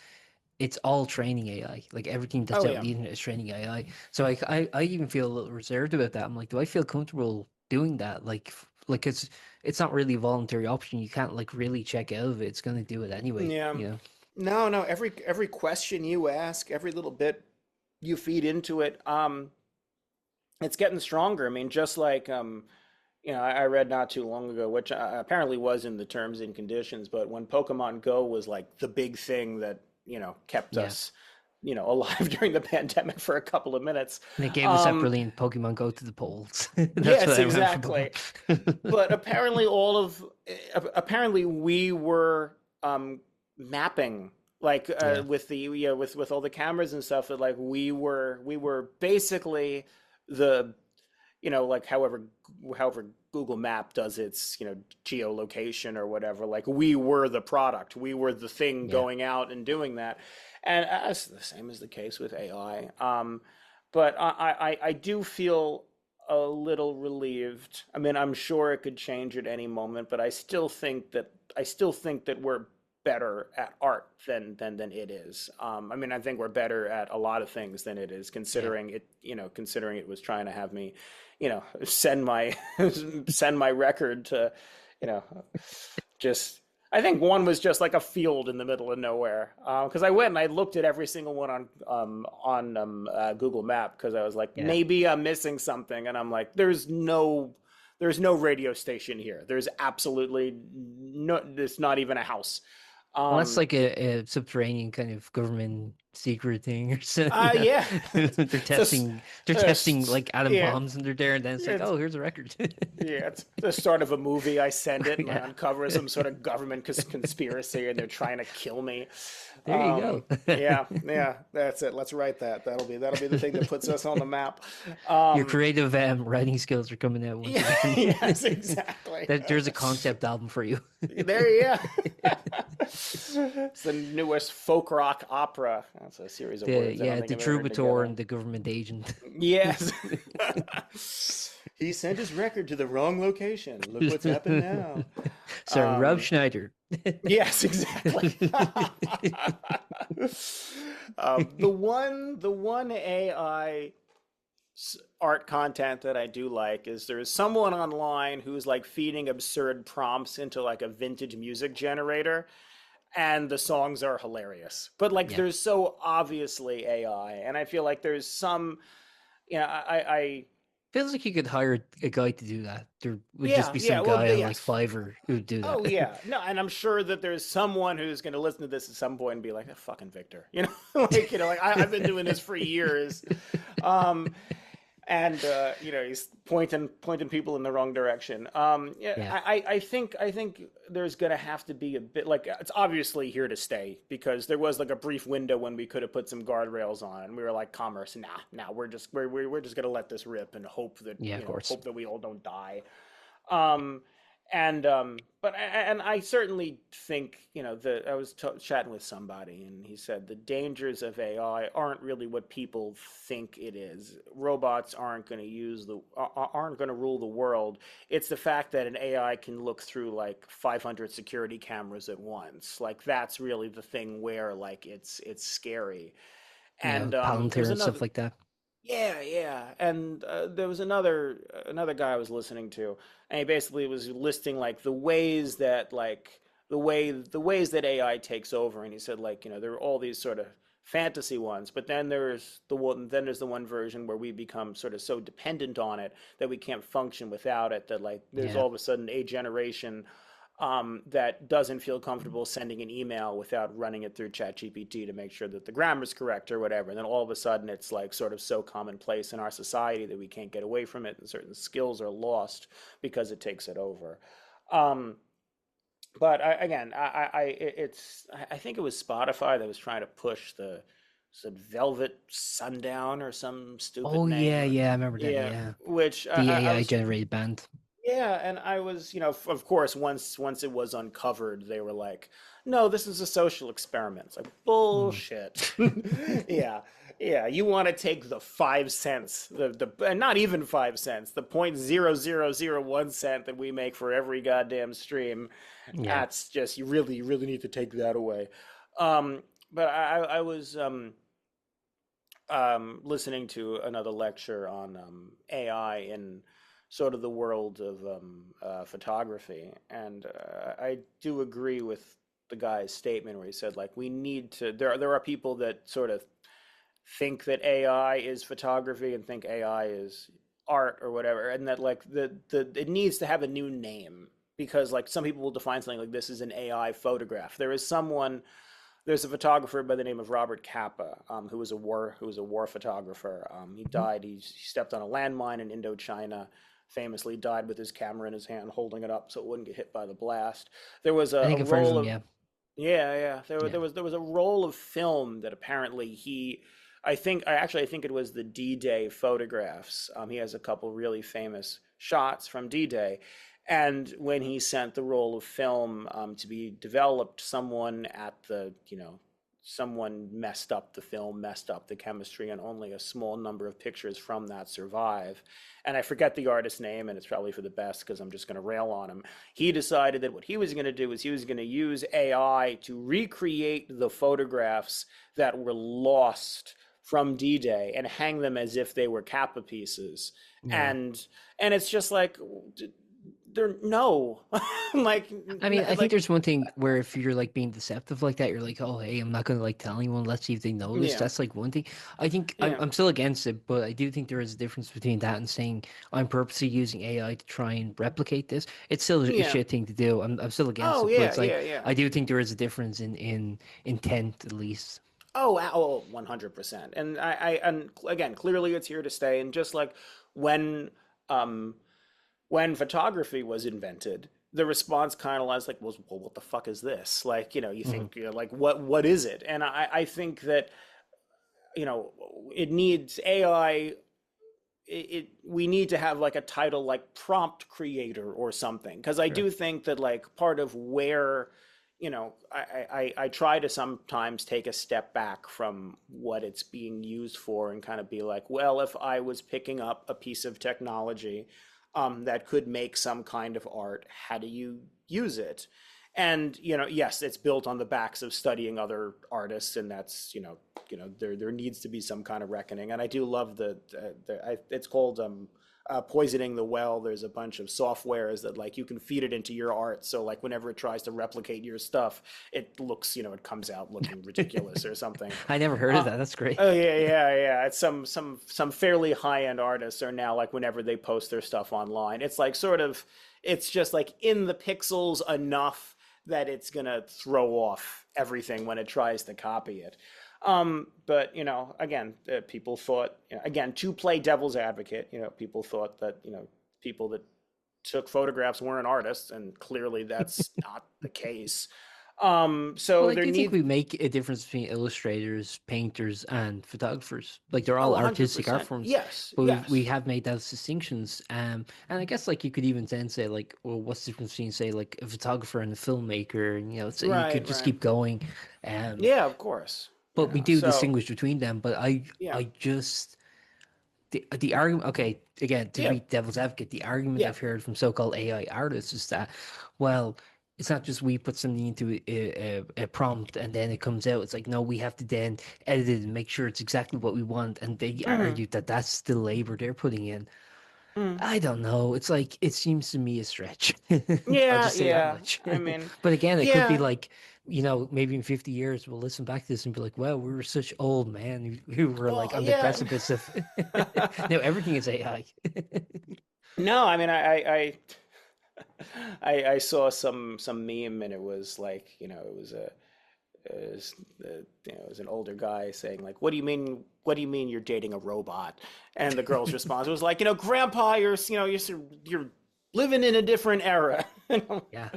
it's all training AI. Like everything that's oh out on yeah. the internet is training AI. So I even feel a little reserved about that. I'm like, do I feel comfortable doing that? Like it's not really a voluntary option. You can't like really check out of it. It's gonna do it anyway, Yeah. you know? No, no, every question you ask, every little bit you feed into it, it's getting stronger. I mean, just like I read not too long ago, which apparently was in the terms and conditions, but when Pokemon Go was like the big thing that, kept Yeah. us, alive during the pandemic for a couple of minutes. And it gave us that Um, brilliant Pokemon Go to the polls. That's what yes, I remember from exactly. Pokemon. But apparently we were mapping like Yeah. with the with all the cameras and stuff that like we were basically the like however Google Map does its geolocation or whatever, like we were the product, we were the thing Yeah. going out and doing that. And that's the same as the case with AI. But I do feel a little relieved. I mean, I'm sure it could change at any moment, but I still think that we're better at art than it is. I mean, I think we're better at a lot of things than it is, Yeah. considering it was trying to have me, send my send my record to, you know, just. I think one was just like a field in the middle of nowhere. Because I went and I looked at every single one on Google Map because I was like, Yeah. maybe I'm missing something, and I'm like, there's no radio station here. There's absolutely no. There's not even a house. Well, that's Um, like a subterranean kind of government secret thing or something. yeah. Just, They're testing just like atom yeah, bombs and they're there and then it's like, it's oh, here's a record. yeah, it's the start of a movie. I send it and I Yeah. uncover some sort of government conspiracy, and they're trying to kill me. There you go. Yeah, yeah, that's it. Let's write that. That'll be the thing that puts us on the map. Your Um, creative writing skills are coming out once yeah, again. yes, exactly. There's a concept album for you. There you go. It's the newest folk rock opera. That's a series of words I don't think The I've ever heard troubadour together. and the government agent. Yes. He sent his record to the wrong location. Look what's happened now. Sorry, Rob Um, Schneider. yes, exactly. The one AI art content that I do like is there's someone online who's like feeding absurd prompts into like a vintage music generator, and the songs are hilarious. But like Yeah. there's so obviously AI, and I feel like there's some, I Feels like you could hire a guy to do that. There would just yeah, be yeah, some well, guy on like yes. Fiverr who would do Oh that. yeah, no, and I'm sure that there's someone who's going to listen to this at some point and be like, "That fucking Victor," like I've been doing this for years. Um, and he's pointing people in the wrong direction. Yeah, Yeah. I think there's gonna have to be a bit like it's obviously here to stay because there was like a brief window when we could have put some guardrails on, and we were like, commerce, nah, we're just gonna let this rip and hope that Yeah, of course. we all don't die. Um, and I certainly think, that I was chatting with somebody and he said the dangers of AI aren't really what people think it is. Robots aren't going to rule the world. It's the fact that an AI can look through like 500 security cameras at once. Like that's really the thing where like it's scary. Yeah, And there Palantir was and another stuff like that. yeah, yeah. And there was another guy I was listening to, and he basically was listing like the ways that AI takes over, and he said like there are all these sort of fantasy ones, but then there's the one version where we become sort of so dependent on it that we can't function without it. That like there's Yeah. all of a sudden a generation that doesn't feel comfortable sending an email without running it through ChatGPT to make sure that the grammar's correct or whatever. And then all of a sudden, it's like sort of so commonplace in our society that we can't get away from it, and certain skills are lost because it takes it over. Um, but again, I think it was Spotify that was trying to push the said Velvet Sundown or some stupid Oh yeah, name. Or, yeah, I remember that. yeah, Yeah, which the I AI was generated band. yeah, and I was, of course, once it was uncovered, they were like, "No, this is a social experiment." It's like Mm. bullshit. Yeah, yeah. You want to take the 5 cents, the and not even 5 cents, the 0.0001 cent that we make for every goddamn stream. Yeah, That's just you really, really need to take that away. Um, but I was listening to another lecture on AI in sort of the world of photography, and I do agree with the guy's statement where he said like we need to. There are people that sort of think that AI is photography and think AI is art or whatever, and that like the it needs to have a new name because like some people will define something like this is an AI photograph. There's a photographer by the name of Robert Capa, who was a war photographer. He mhm. died. He stepped on a landmine in Indochina. Famously died with his camera in his hand, holding it up so it wouldn't get hit by the blast. There was I a think I've heard of roll them. of Yeah, yeah, yeah. yeah. There was a roll of film that apparently I think it was the D-Day photographs. He has a couple really famous shots from D-Day, and when he sent the roll of film to be developed, someone messed up the film, messed up the chemistry, and only a small number of pictures from that survive. And I forget the artist's name, and it's probably for the best because I'm just going to rail on him. He decided that what he was going to do is he was going to use AI to recreate the photographs that were lost from D-Day and hang them as if they were Kappa pieces. Yeah. And it's just like they're no like I mean, I think like there's one thing where if you're like being deceptive like that, you're like, oh, hey, I'm not gonna like tell anyone. Let's see if they notice. yeah That's like one thing. I think yeah I'm still against it, but I do think there is a difference between that and saying I'm purposely using AI to try and replicate this. It's still a yeah shit thing to do. I'm still against oh it, but yeah it's like yeah I do think there is a difference in intent at least. oh 100%. And and again, clearly it's here to stay. And just like when um when photography was invented, the response kind of was like, well, what the fuck is this? Like, you Hmm. think you're like, what is it? And I think that, it needs AI. We need to have like a title like prompt creator or something. Because I Sure. do think that like part of where, I try to sometimes take a step back from what it's being used for and kind of be like, well, if I was picking up a piece of technology that could make some kind of art, how do you use it? And yes, it's built on the backs of studying other artists, and that's there needs to be some kind of reckoning. And I do love it's called poisoning the well. There's a bunch of softwares that like you can feed it into your art, so like whenever it tries to replicate your stuff, it looks it comes out looking ridiculous or something. I never heard of Uh, that. That's great. oh yeah, yeah, yeah. It's some fairly high end artists are now like whenever they post their stuff online, it's like sort of it's just like in the pixels enough that it's gonna throw off everything when it tries to copy it. But again, people thought, again, to play devil's advocate, people thought that people that took photographs weren't artists, and clearly that's not the case. Well, So I there do think need we make a difference between illustrators, painters, and photographers. Like they're oh, all artistic art 100%. forms, Yes, but we yes. have made those distinctions. And I guess like you could even then say like, well, what's the difference between say like a photographer and a filmmaker? And so you could Right, just right. keep going. Um, Yeah, of course. but we do So distinguish between them. But I yeah, I just the argument, okay, again, to yeah, be devil's advocate, the argument yeah. I've heard from so-called AI artists is that, well, it's not just we put something into a prompt and then it comes out. It's like, no, we have to then edit it and make sure it's exactly what we want. And they Hmm. argue that that's the labor they're putting in. Hmm. I don't know. It's like it seems to me a stretch. I'll Yeah, just say that yeah. much. I mean, But again, it could be yeah. like, maybe in 50 years we'll listen back to this and be like, "Wow, we were such old men who were like Well, on the yeah. precipice of now everything is AI." No, I mean, I saw some meme, and it was like, it was, it was an older guy saying like, "What do you mean? What do you mean you're dating a robot?" And the girl's response was like, "Grandpa, you're living in a different era." Yeah.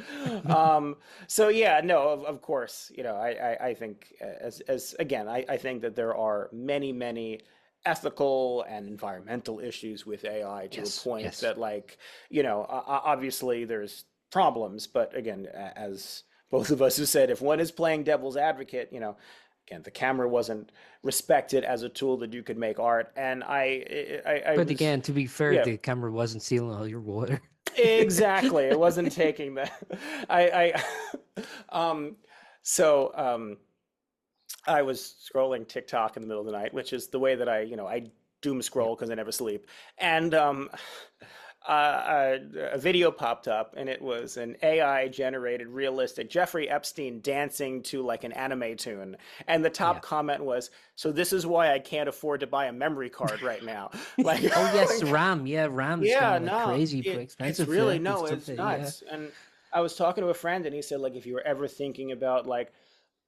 So yeah, no, of course, I think as again, I think that there are many ethical and environmental issues with AI to a Yes. point Yes. that like, obviously there's problems, but again, as both of us have said, if one is playing devil's advocate, again, the camera wasn't respected as a tool that you could make art, and I But was, again, to be fair, yeah, the camera wasn't sealing all your water. exactly. It wasn't taking the, um, so I was scrolling TikTok in the middle of the night, which is the way that I doom Yep. scroll because I never sleep, and a video popped up, and it was an AI generated realistic Jeffrey Epstein dancing to like an anime tune. And the top Yeah. comment was, "So this is why I can't afford to buy a memory card right now." Like, Oh yes, like RAM. Yeah, RAM is yeah, going like no, crazy it's expensive really with no, stuff it's that yeah. nuts. And I was talking to a friend, and he said like, if you were ever thinking about like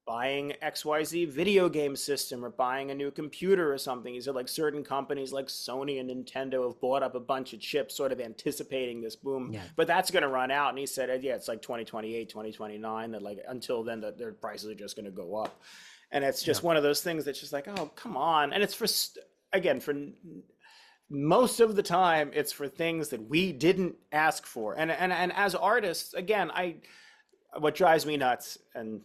buying XYZ video game system or buying a new computer or something. He said like certain companies like Sony and Nintendo have bought up a bunch of chips sort of anticipating this boom, Yeah. but that's going to run out. And he said, yeah, it's like 2028, 2029, that like until then their prices are just going to go up. And it's Yeah. just one of those things that's just like, oh, come on. And it's again, for most of the time, it's for things that we didn't ask for. And as artists, again, what drives me nuts, and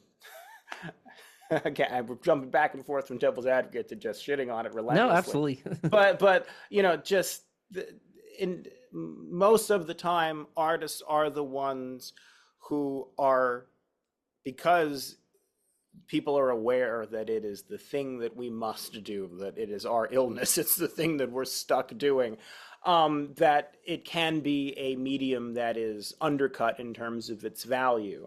again, I'm jumping back and forth from devil's advocate to just shitting on it No, relentlessly. absolutely. But just in most of the time, artists are the ones who are, because people are aware that it is the thing that we must do, that it is our illness, it's the thing that we're stuck doing, that it can be a medium that is undercut in terms of its value.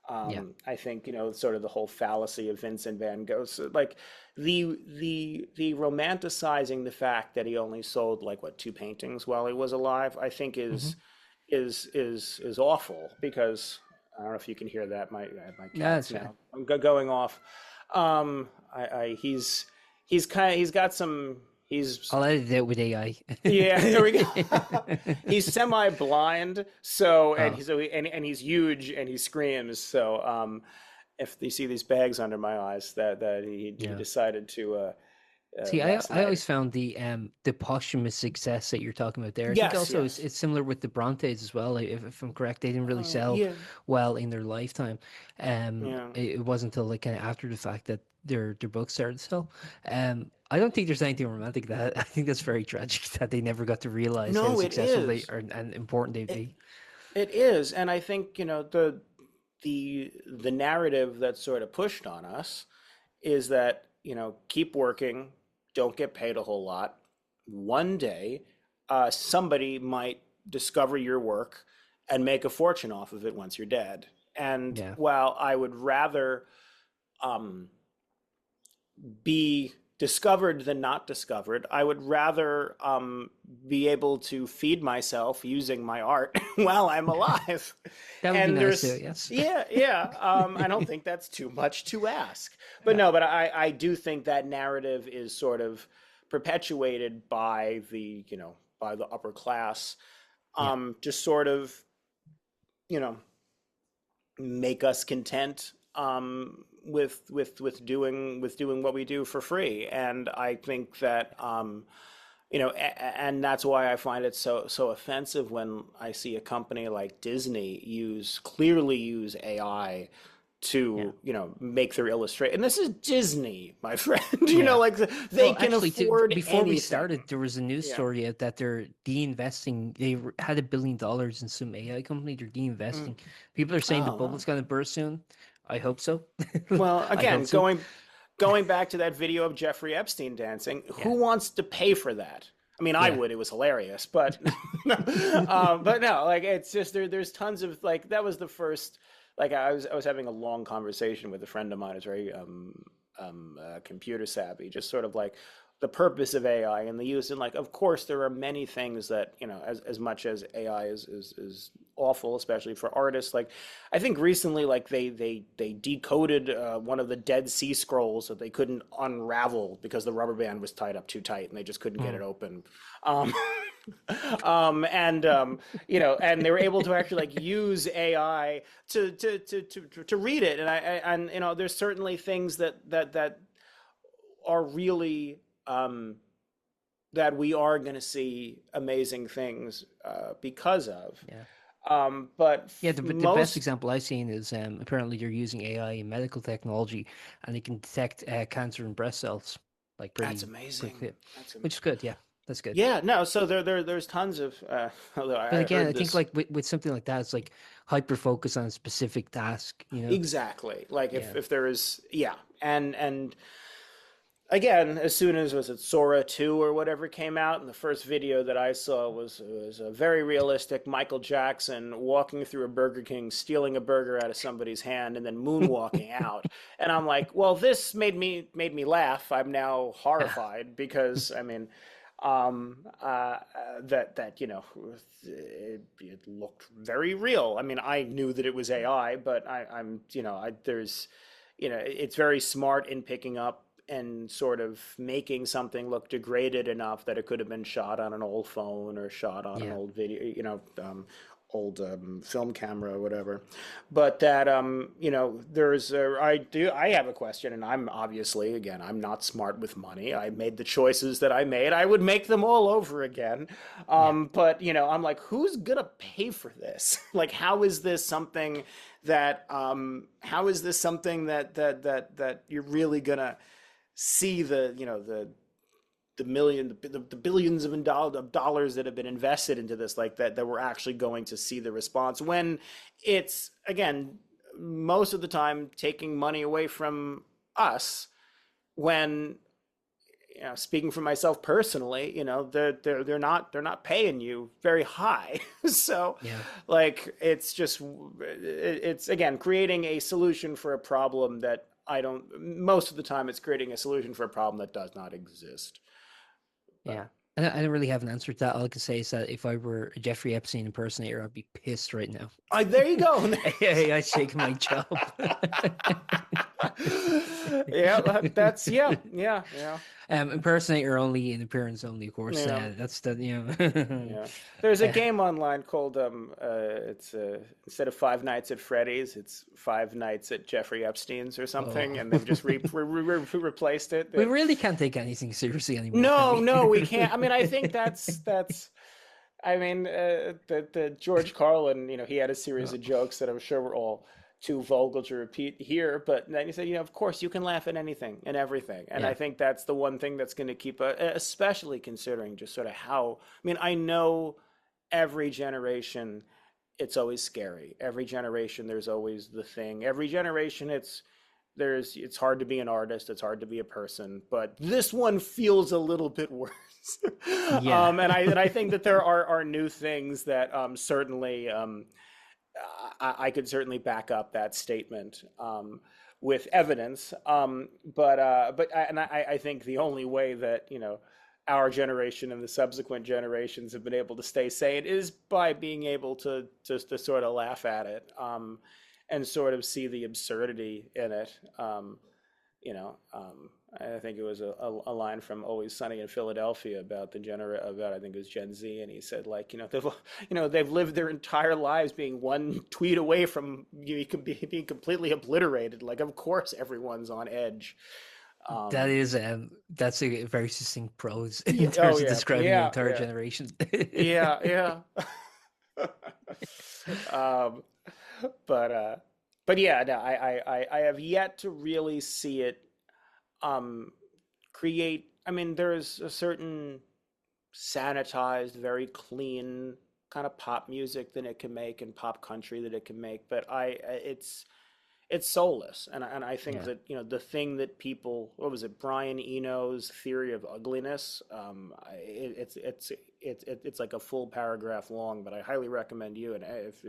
Yeah. I think sort of the whole fallacy of Vincent Van Gogh, so, like the romanticizing the fact that he only sold like what, two paintings while he was alive, I think Hmm. is awful, because I don't know if you can hear that. My Yeah, cat's it's fine. now going off. He's got some. He's I'll edit it out with AI. Yeah. There we go. He's semi-blind, so and Oh, he's so and he's huge and he screams. So if you see these bags under my eyes, that he yeah. decided to See, last I night. always found the posthumous success that you're talking about there. I think Yes. also Yes. it's similar with the Brontes as well. If I'm correct, they didn't really sell Yeah. well in their lifetime. Yeah. It wasn't until like kind of after the fact that their books started to sell. I don't think there's anything romantic that. I think that's very tragic that they never got to realize how No, it successful they is. are and important they'd It be. it is, and I think the narrative that's sort of pushed on us is that keep working, don't get paid a whole lot. One day, somebody might discover your work and make a fortune off of it once you're dead. And Yeah. while I would rather um, be discovered than not discovered. I would rather be able to feed myself using my art while I'm alive. That would be And nice too. there's, Yes. yeah, yeah. I don't think that's too much to ask. But Yeah. no, but I do think that narrative is sort of perpetuated by the, by the upper class, Yeah. just sort of, you know, make us content with doing what we do for free. And I think that and that's why I find it so offensive when I see a company like Disney clearly use AI Yeah. to make their illustration. And this is Disney, my friend. Yeah. Like they Well, can actually, afford before we anything. started, there was a news Yeah. story out that they're de-investing. Had $1 billion in some AI company. They're Mm. de-investing. People are saying the Oh, wow. bubble's going to burst soon. I hope so. Well, I hope again, so. going back to that video of Jeffrey Epstein dancing, Yeah. who wants to pay for that? I mean, I Yeah. would. It was hilarious, but but no, like it's just there's tons of like that was the first. Like I was having a long conversation with a friend of mine who's very computer savvy, just sort of like the purpose of AI and the use. And like, of course, there are many things that as much as AI is awful, especially for artists. Like, I think recently, like they decoded one of the Dead Sea Scrolls that they couldn't unravel because the rubber band was tied up too tight, and they just couldn't get Mm. it open. Um, and they were able to actually like use AI to read it. And there's certainly things that are really that we are going to see amazing things because of. Yeah. But Yeah, the best most example I've seen is apparently they're using AI in medical technology, and they can detect cancer in breast cells like That's pretty amazing. quickly, That's which is good. Yeah, that's good. Yeah, no. So there's tons of. Although But I again, heard I think this like with something like that, it's like hyper focus on a specific task. exactly. Like if Yeah, if there is, yeah, and again, as soon as was it Sora 2 or whatever came out, and the first video that I saw was a very realistic Michael Jackson walking through a Burger King, stealing a burger out of somebody's hand, and then moonwalking out. And I'm like, well, this made me laugh. I'm now yeah, horrified because I mean, that it looked very real. I mean, I knew that it was AI, but I'm there's it's very smart in picking up and sort of making something look degraded enough that it could have been shot on an old phone or shot on an yeah, old video, old film camera or whatever. But that I have a question, and I'm obviously again I'm not smart with money. I made the choices that I made. I would make them all over again. yeah, But I'm like, who's gonna pay for this? Like, how is this something that you're really gonna see the billions of dollars that have been invested into this, like that we're actually going to see the response when it's again most of the time taking money away from us when speaking for myself personally, they're not paying you very high. So yeah, like it's again creating a solution for a problem that I don't most of the time it's creating a solution for a problem that does not exist. But yeah. I don't really have an answer to that. All I can say is that if I were a Jeffrey Epstein impersonator, I'd be pissed right now. there you go. I shake my job. Yeah, that's yeah. Impersonator only and appearance only, of course. Yeah. That's the Yeah. There's a uh, game online called it's instead of Five Nights at Freddy's, it's Five Nights at Jeffrey Epstein's or something, oh. and they've just replaced it. We really can't take anything seriously anymore, can No, we? no, we can't. I mean, I think that's. I mean, the George Carlin, he had a series Oh, of jokes that I'm sure were all too vulgar to repeat here, but then he said, of course you can laugh at anything and everything, and I yeah, think that's the one thing that's going to keep, especially considering just sort of how. I mean, I know every generation, it's always scary. Every generation, there's always the thing. Every generation, it's hard to be an artist, it's hard to be a person, but this one feels a little bit worse. yeah, And I think that there are new things that certainly I could certainly back up that statement. with evidence. I think the only way that our generation and the subsequent generations have been able to stay sane is by being able to just to sort of laugh at it, and sort of see the absurdity in it. You know, I think it was a line from Always Sunny in Philadelphia about about, I think it was Gen Z, and he said, like, they've lived their entire lives being one tweet away from being completely obliterated. Like, of course everyone's on edge. That is that's a very succinct prose in Yeah, oh terms of yeah, describing the yeah, entire yeah, generation. yeah, yeah. um, but yeah, no, I have yet to really see it create. I mean, there's a certain sanitized, very clean kind of pop music that it can make, and pop country that it can make, but it's soulless, and I think Yeah. that the thing that people, what was it, Brian Eno's theory of ugliness, it's like a full paragraph long, but I highly recommend you, and if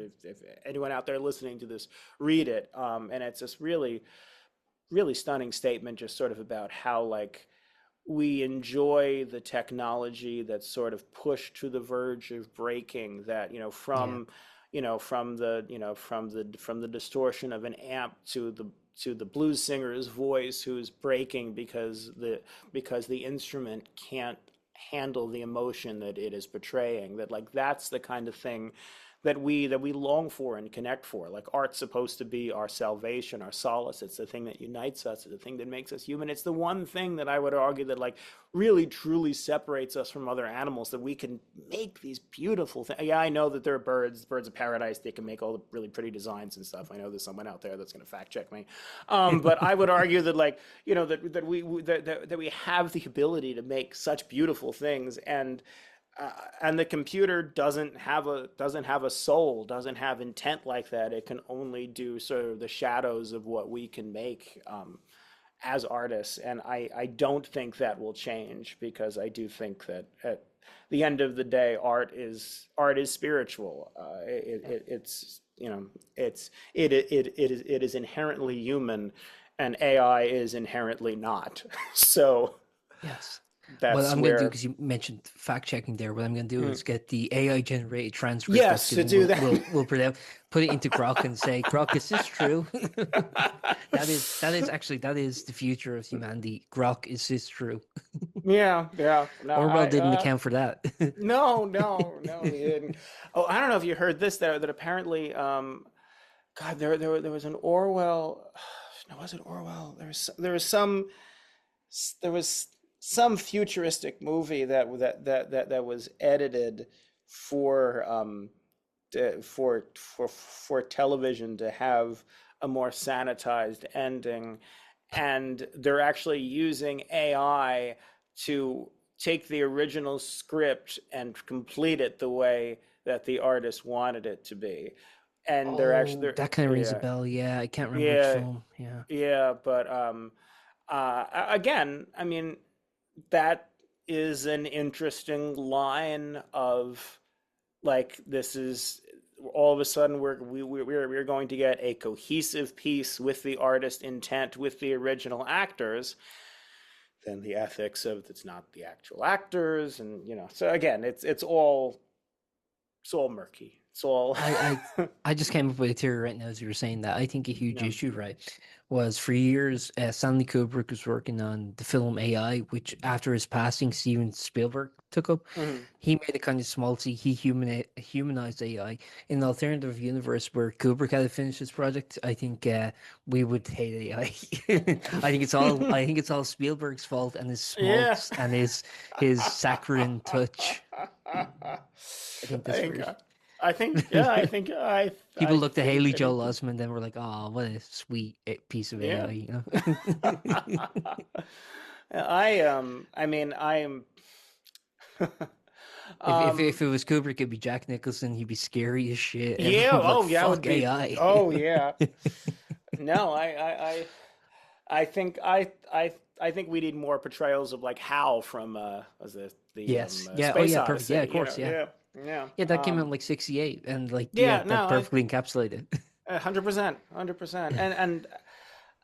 anyone out there listening to this, read it, and it's this really really stunning statement, just sort of about how, like, we enjoy the technology that's sort of pushed to the verge of breaking, that Yeah. from the distortion of an amp to the blues singer's voice who's breaking because the instrument can't handle the emotion that it is portraying. That, like, that's the kind of thing that we long for and connect for. Like, art's supposed to be our salvation, our solace. It's the thing that unites us. It's the thing that makes us human. It's the one thing that I would argue that, like, really truly separates us from other animals, that we can make these beautiful things. Yeah, I know that there are birds of paradise. They can make all the really pretty designs and stuff. I know there's someone out there that's going to fact check me. But I would argue that, like, that we have the ability to make such beautiful things, and the computer doesn't have a soul, doesn't have intent like that. It can only do sort of the shadows of what we can make, as artists, and I don't think that will change, because I do think that at the end of the day, art is spiritual. It's it is inherently human, and AI is inherently not. So Yes. What that's I'm going to do, where. because you mentioned fact checking there, what I'm going to do is get the AI generated transcript that's Yes, to given. do that. We'll put it into Grok and say, Grok, is this true? That is the future of humanity. Grok, is this true? Yeah, yeah. No, Orwell didn't account for that. no, no, no, he didn't. Oh, I don't know if you heard this, that apparently, God, there was an Orwell. No, was it Orwell? There was some futuristic movie that was edited for for television to have a more sanitized ending, and they're actually using AI to take the original script and complete it the way that the artist wanted it to be. And they're actually, Oh, that kind of rings a yeah, bell. Yeah, I can't remember which yeah, film. Yeah. yeah, but again, I mean, that is an interesting line of, like, this is all of a sudden we're going to get a cohesive piece with the artist intent, with the original actors, then the ethics of it's not the actual actors, and so again, it's all murky, it's all. I just came up with a theory right now as you were saying that. I think a huge Yeah. issue, right, was for years, Stanley Kubrick was working on the film AI, which after his passing, Steven Spielberg took up. Mhm. He made it kind of schmaltzy. He humanized AI. In an alternative universe where Kubrick had to finish his project, I think we would hate AI. I think it's all Spielberg's fault and his Yeah. schmaltz and his saccharine touch. I think I that's think, where yeah, I think people I looked at think Haley I think Joel Osment and were like, "Oh, what a sweet piece of yeah. AI," you know. I mean, I am. If um it was Kubrick, it'd be Jack Nicholson. He'd be scary as shit. yeah, Everyone would be like, oh yeah, it would "Fuck be. AI." Oh yeah. No, I think I think we need more portrayals of, like, Hal from was the Yes. Yeah. Oh Space yeah. Perfect. Yeah. Odyssey. Of course. Yeah. Yeah, yeah, Yeah. That came out in like '68, and like, yeah, yeah. that No, perfectly encapsulated. 100%, 100%, and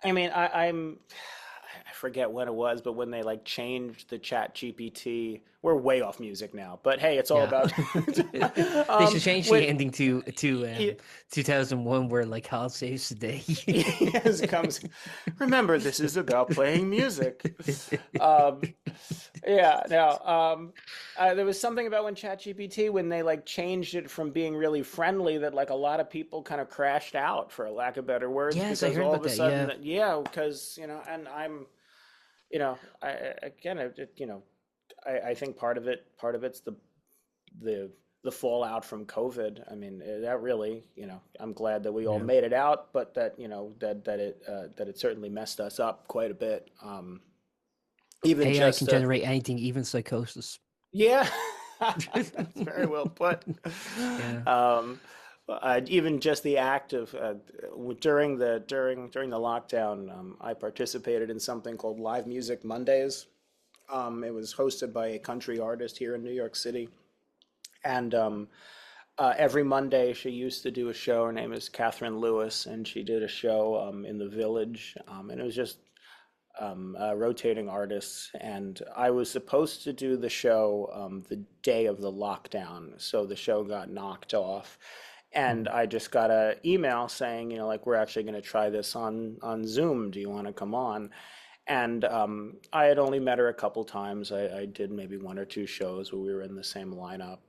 I mean, I forget when it was, but when they like changed the Chat GPT, we're way off music now. But hey, it's all Yeah. about They should change the what ending to y- 2001 where like Hal saves the day. yes comes. Remember, this is about playing music. Um, yeah, no. There was something about when ChatGPT, when they like changed it from being really friendly, that like a lot of people kind of crashed out, for a lack of better words, Yes, I because heard all about of a that. sudden, Yeah. that yeah, because and I'm, I again, I think part of it's the the fallout from COVID. I mean, that really, I'm glad that we all Yeah. made it out, but that that it certainly messed us up quite a bit. Even AI can just generate anything, even psychosis. yeah, that's very well put. Yeah. Um, Even just the act of during the lockdown, I participated in something called Live Music Mondays. It was hosted by a country artist here in New York City, and every Monday she used to do a show. Her name is Catherine Lewis, and she did a show in the Village, and it was just rotating artists. And I was supposed to do the show the day of the lockdown, so the show got knocked off. And Mhm. I just got an email saying, like, we're actually going to try this on Zoom. Do you want to come on? And I had only met her a couple times. I did maybe one or two shows where we were in the same lineup.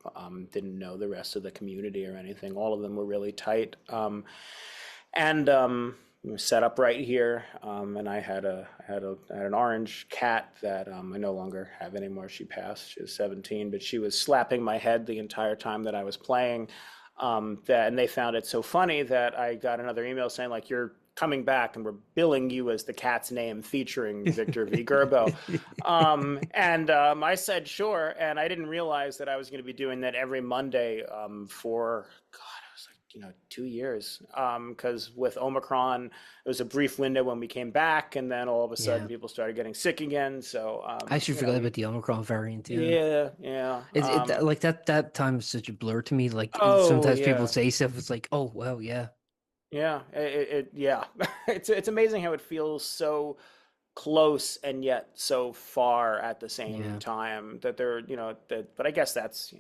Didn't know the rest of the community or anything. All of them were really tight. And we were set up right here. And I had an orange cat that I no longer have anymore. She passed. She was 17, but she was slapping my head the entire time that I was playing. And they found it so funny that I got another email saying like, you're coming back and we're billing you as the cat's name featuring Victor V. Gurbo. I said sure, and I didn't realize that I was going to be doing that every Monday for God, it was like 2 years. Because with Omicron, it was a brief window when we came back, and then all of a sudden Yeah. people started getting sick again. So I actually forgot about the Omicron variant. Yeah. yeah, yeah. Like that time is such a blur to me. Like Oh sometimes people yeah. say stuff. It's like, oh well, yeah, Yeah, yeah. It's amazing how it feels so close and yet so far at the same yeah. time, that they're, but I guess that's,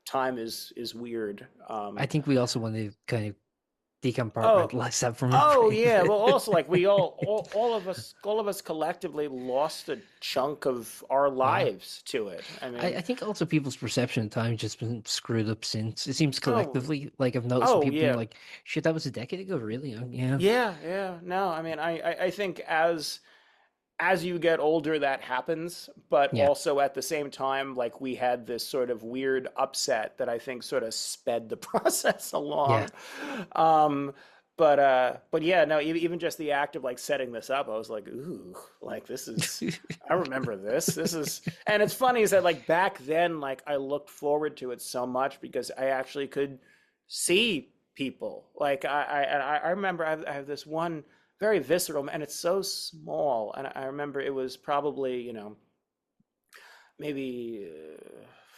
time is weird. I think we also want to kind of Oh, decompartmentalize that from our oh brain. yeah. Well, also like we all of us collectively lost a chunk of our Yeah. lives to it. I mean, I think also people's perception of time just been screwed up since. It seems oh, collectively, like I've noticed some oh people being yeah. like, shit, that was a decade ago, really? Yeah. Yeah, yeah. No, I mean, I think as you get older, that happens, but Yeah. also at the same time, like we had this sort of weird upset that I think sort of sped the process Yeah. along. But yeah, no, even just the act of like setting this up, I was like, ooh, like this is, I remember this. This is, and it's funny is that like back then, like I looked forward to it so much because I actually could see people. Like I remember I have this one very visceral, and it's so small. And I remember it was probably, maybe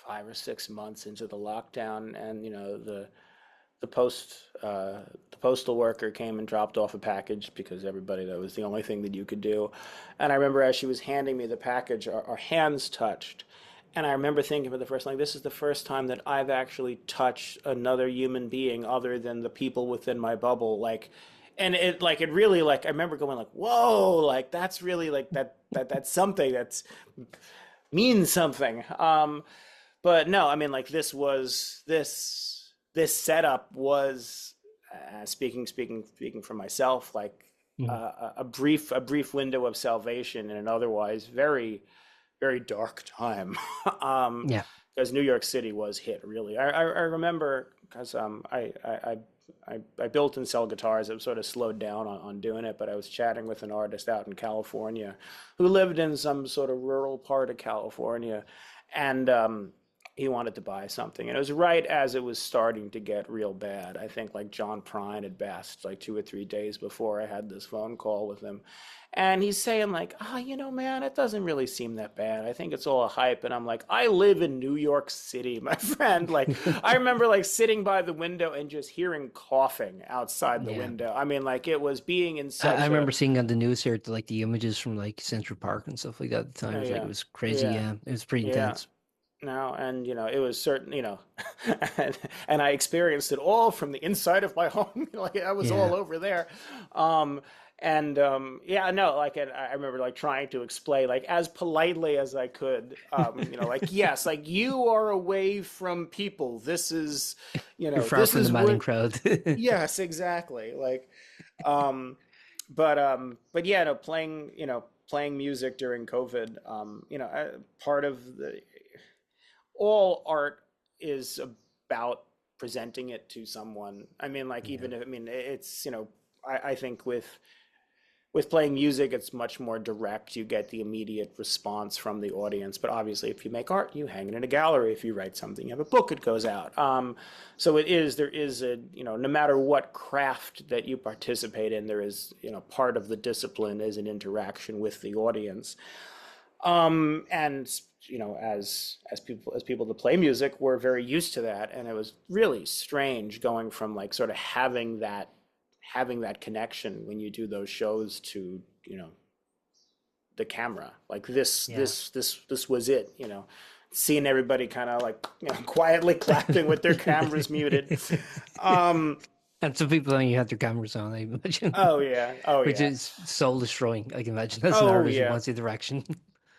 5 or 6 months into the lockdown, and the post the postal worker came and dropped off a package because everybody, that was the only thing that you could do. And I remember as she was handing me the package, our hands touched. And I remember thinking for the first time, this is the first time that I've actually touched another human being other than the people within my bubble. Like, and it really, like, I remember going like, whoa, like that's really like that's something that's means something. But no, I mean, like this setup was speaking for myself, like Mhm. a brief window of salvation in an otherwise very very dark time. um, Yeah. because New York City was hit really. I remember because I built and sell guitars. It was sort of slowed down on doing it, but I was chatting with an artist out in California who lived in some sort of rural part of California, and he wanted to buy something, and it was right as it was starting to get real bad. I think like John Prine had best like 2 or 3 days before I had this phone call with him, and he's saying like, "Ah, man, it doesn't really seem that bad. I think it's all a hype." And I'm like, "I live in New York City, my friend." Like, I remember like sitting by the window and just hearing coughing outside the Yeah. window. I mean, like it was being in I such a remember seeing on the news here like the images from like Central Park and stuff like that at the time. It was like it yeah, was crazy. yeah, Yeah, it was pretty yeah. intense. No, and it was certain, and I experienced it all from the inside of my home. Like I was Yeah. all over there. Um, yeah, no, like, and I remember like trying to explain like as politely as I could, like, yes, like you are away from people. This is, You're far this from the is madding what, crowd. yes, exactly. Like, um, but yeah, no, playing music during COVID, part of the all art is about presenting it to someone. I mean, like Yeah. even if, I mean, it's I think with playing music, it's much more direct. You get the immediate response from the audience. But obviously, if you make art, you hang it in a gallery. If you write something, you have a book, it goes out. So there is a, no matter what craft that you participate in, there is, part of the discipline is an interaction with the audience. And as people that play music, we're very used to that, and it was really strange going from like sort of having that connection when you do those shows to the camera. Like Yeah. this was it. Seeing everybody kind of like quietly clapping with their cameras muted. Um, And some people don't even have their cameras on, I imagine, oh yeah, oh which yeah, is soul destroying. I can imagine as an oh artist who yeah. wants interaction.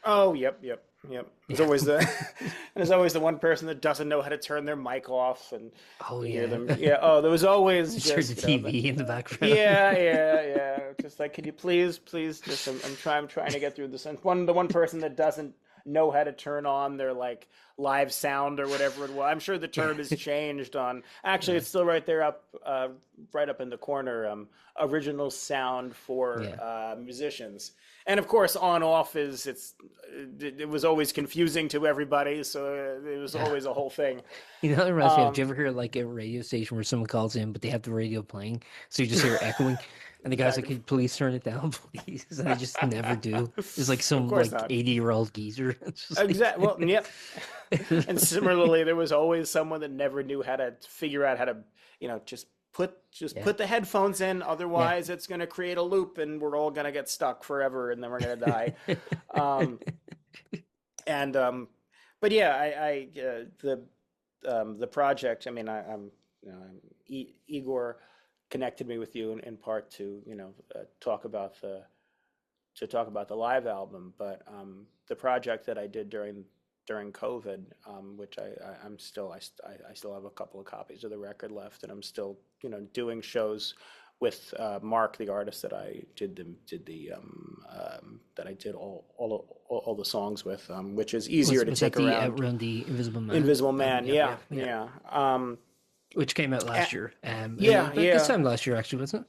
Oh, yep, yep, yep. There's Yeah. always the and there's always the one person that doesn't know how to turn their mic off, and Oh you hear yeah. them. Yeah. Oh, there was always Insert the just TV in the background. yeah, yeah, yeah. Just like, could you please, just I'm trying to get through this. And the one person that doesn't know how to turn on their like live sound or whatever it was. I'm sure the term has changed on. Actually, Yeah. it's still right there right up in the corner. Original sound for Yeah. musicians. And of course, on off it was always confusing to everybody, so it was Yeah. always a whole thing. You know, it reminds me of, Um, do you ever hear like a radio station where someone calls in, but they have the radio playing, so you just hear echoing, and the guy's like, back "Can you please turn it down, please?" And they just never do. It's like of some course like not. 80-year-old geezer. It's just Exactly. Well, like, yep. And similarly, there was always someone that never knew how to figure out how to, just yeah, put the headphones in. yeah. Otherwise, it's going to create a loop, and we're all going to get stuck forever, and then we're going to die. Um, and but yeah, the project. I mean, Igor connected me with you in part to talk about the live album, but the project that I did during COVID, which I still have a couple of copies of the record left, and I'm still doing shows with Mark, the artist that I did all the songs with, which is easier to Was that take the around. Outrun the Invisible Man Invisible album? Man, Yep, yeah, yep, yeah. yeah, Which came out a- last year. yeah, But this yeah. time last year actually, wasn't it?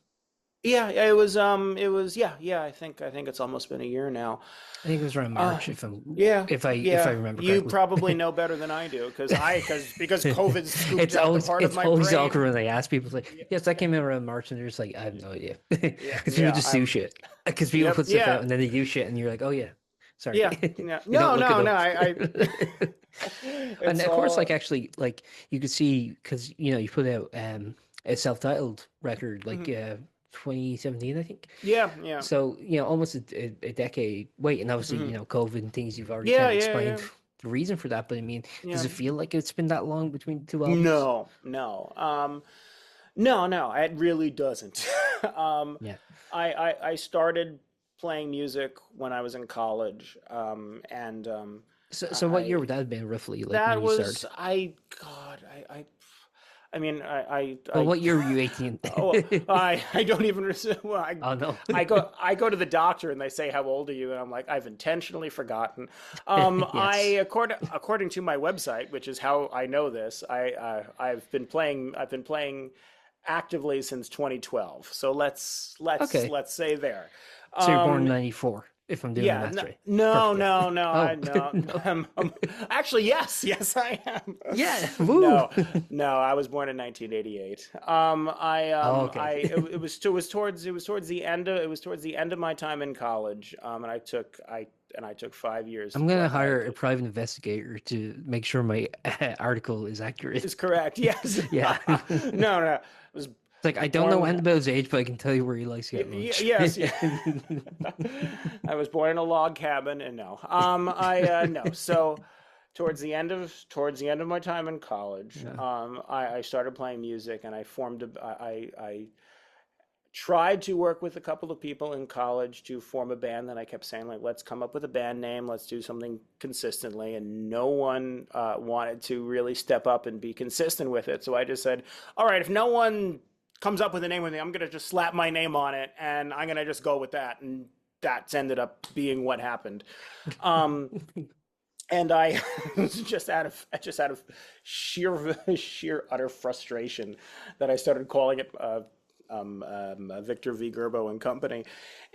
Yeah, it was yeah. I think it's almost been a year now. I think it was around Uh March, yeah, if I yeah. remember You correctly. probably know better than I do because COVID scooped out the part of It's my always awkward brain. when they ask people Yeah, like, yes, that came out around March, and they're just like, I have no idea, yeah, because people yeah. just do shit. Because people Yep, put stuff yeah, out and then they do shit, and you're like, oh yeah, sorry, yeah, yeah. you don't No, look it no, no. up. And It's of course, like all. actually, like you could see because you put out a self-titled record like Mhm. 2017, I think. Yeah, yeah. So, almost a decade wait, and obviously, Hmm. COVID and things you've already kind Yeah, of yeah, explained yeah, the reason for that. But I mean, does yeah. it feel like it's been that long between the two albums? No, no. No, no. It really doesn't. um, Yeah. I started playing music when I was in college, and So what year I would that have been roughly, like when that you started? was I God I mean Well, what year were you 18? oh I don't even well, Oh no. I go to the doctor and they say how old are you, and I'm like, I've intentionally forgotten. Yes. According to my website, which is how I know this, I've been playing actively since 2012. So let's Okay. let's say there. So you're born in Um, 94. If I'm doing the Yeah, math no, right. no, Perfect. no, no, Oh, no. no. Actually, yes, yes, I am. Yeah. Woo. No, no, I was born in 1988. Oh, okay. it was towards the end of my time in college. And I took 5 years I'm to gonna get my hire a private investigator to make sure my article is accurate. is correct. Yes. Yeah. No, no. I was It's like I don't know born. about his age, but I can tell you where he likes to get lunch. Yes, yeah. I was born in a log cabin, and no, I no. So, towards the end of my time in college, Yeah. I started playing music, and I formed a. I tried to work with a couple of people in college to form a band. That I kept saying, like, let's come up with a band name, let's do something consistently, and no one wanted to really step up and be consistent with it. So I just said, all right, if no one comes up with a name with me, I'm gonna just slap my name on it, and I'm gonna just go with that. And that's ended up being what happened. Um, and I just out of sheer utter frustration that I started calling it Victor V. Gurbo and Company,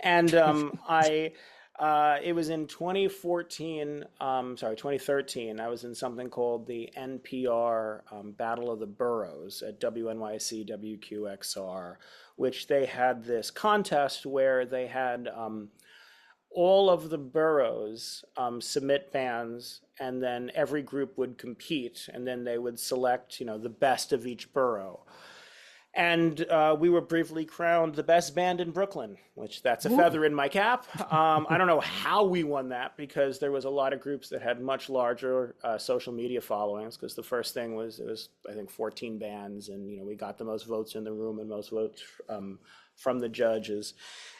and I. It was in 2014, 2013. I was in something called the NPR Battle of the Boroughs at WNYC WQXR, which they had this contest where they had all of the boroughs submit bands, and then every group would compete, and then they would select, the best of each borough. And we were briefly crowned the best band in Brooklyn, which that's a Ooh. feather in my cap. I don't know how we won that because there was a lot of groups that had much larger social media followings. Because the first thing was it was I think 14 bands, and we got the most votes in the room and most votes from the judges.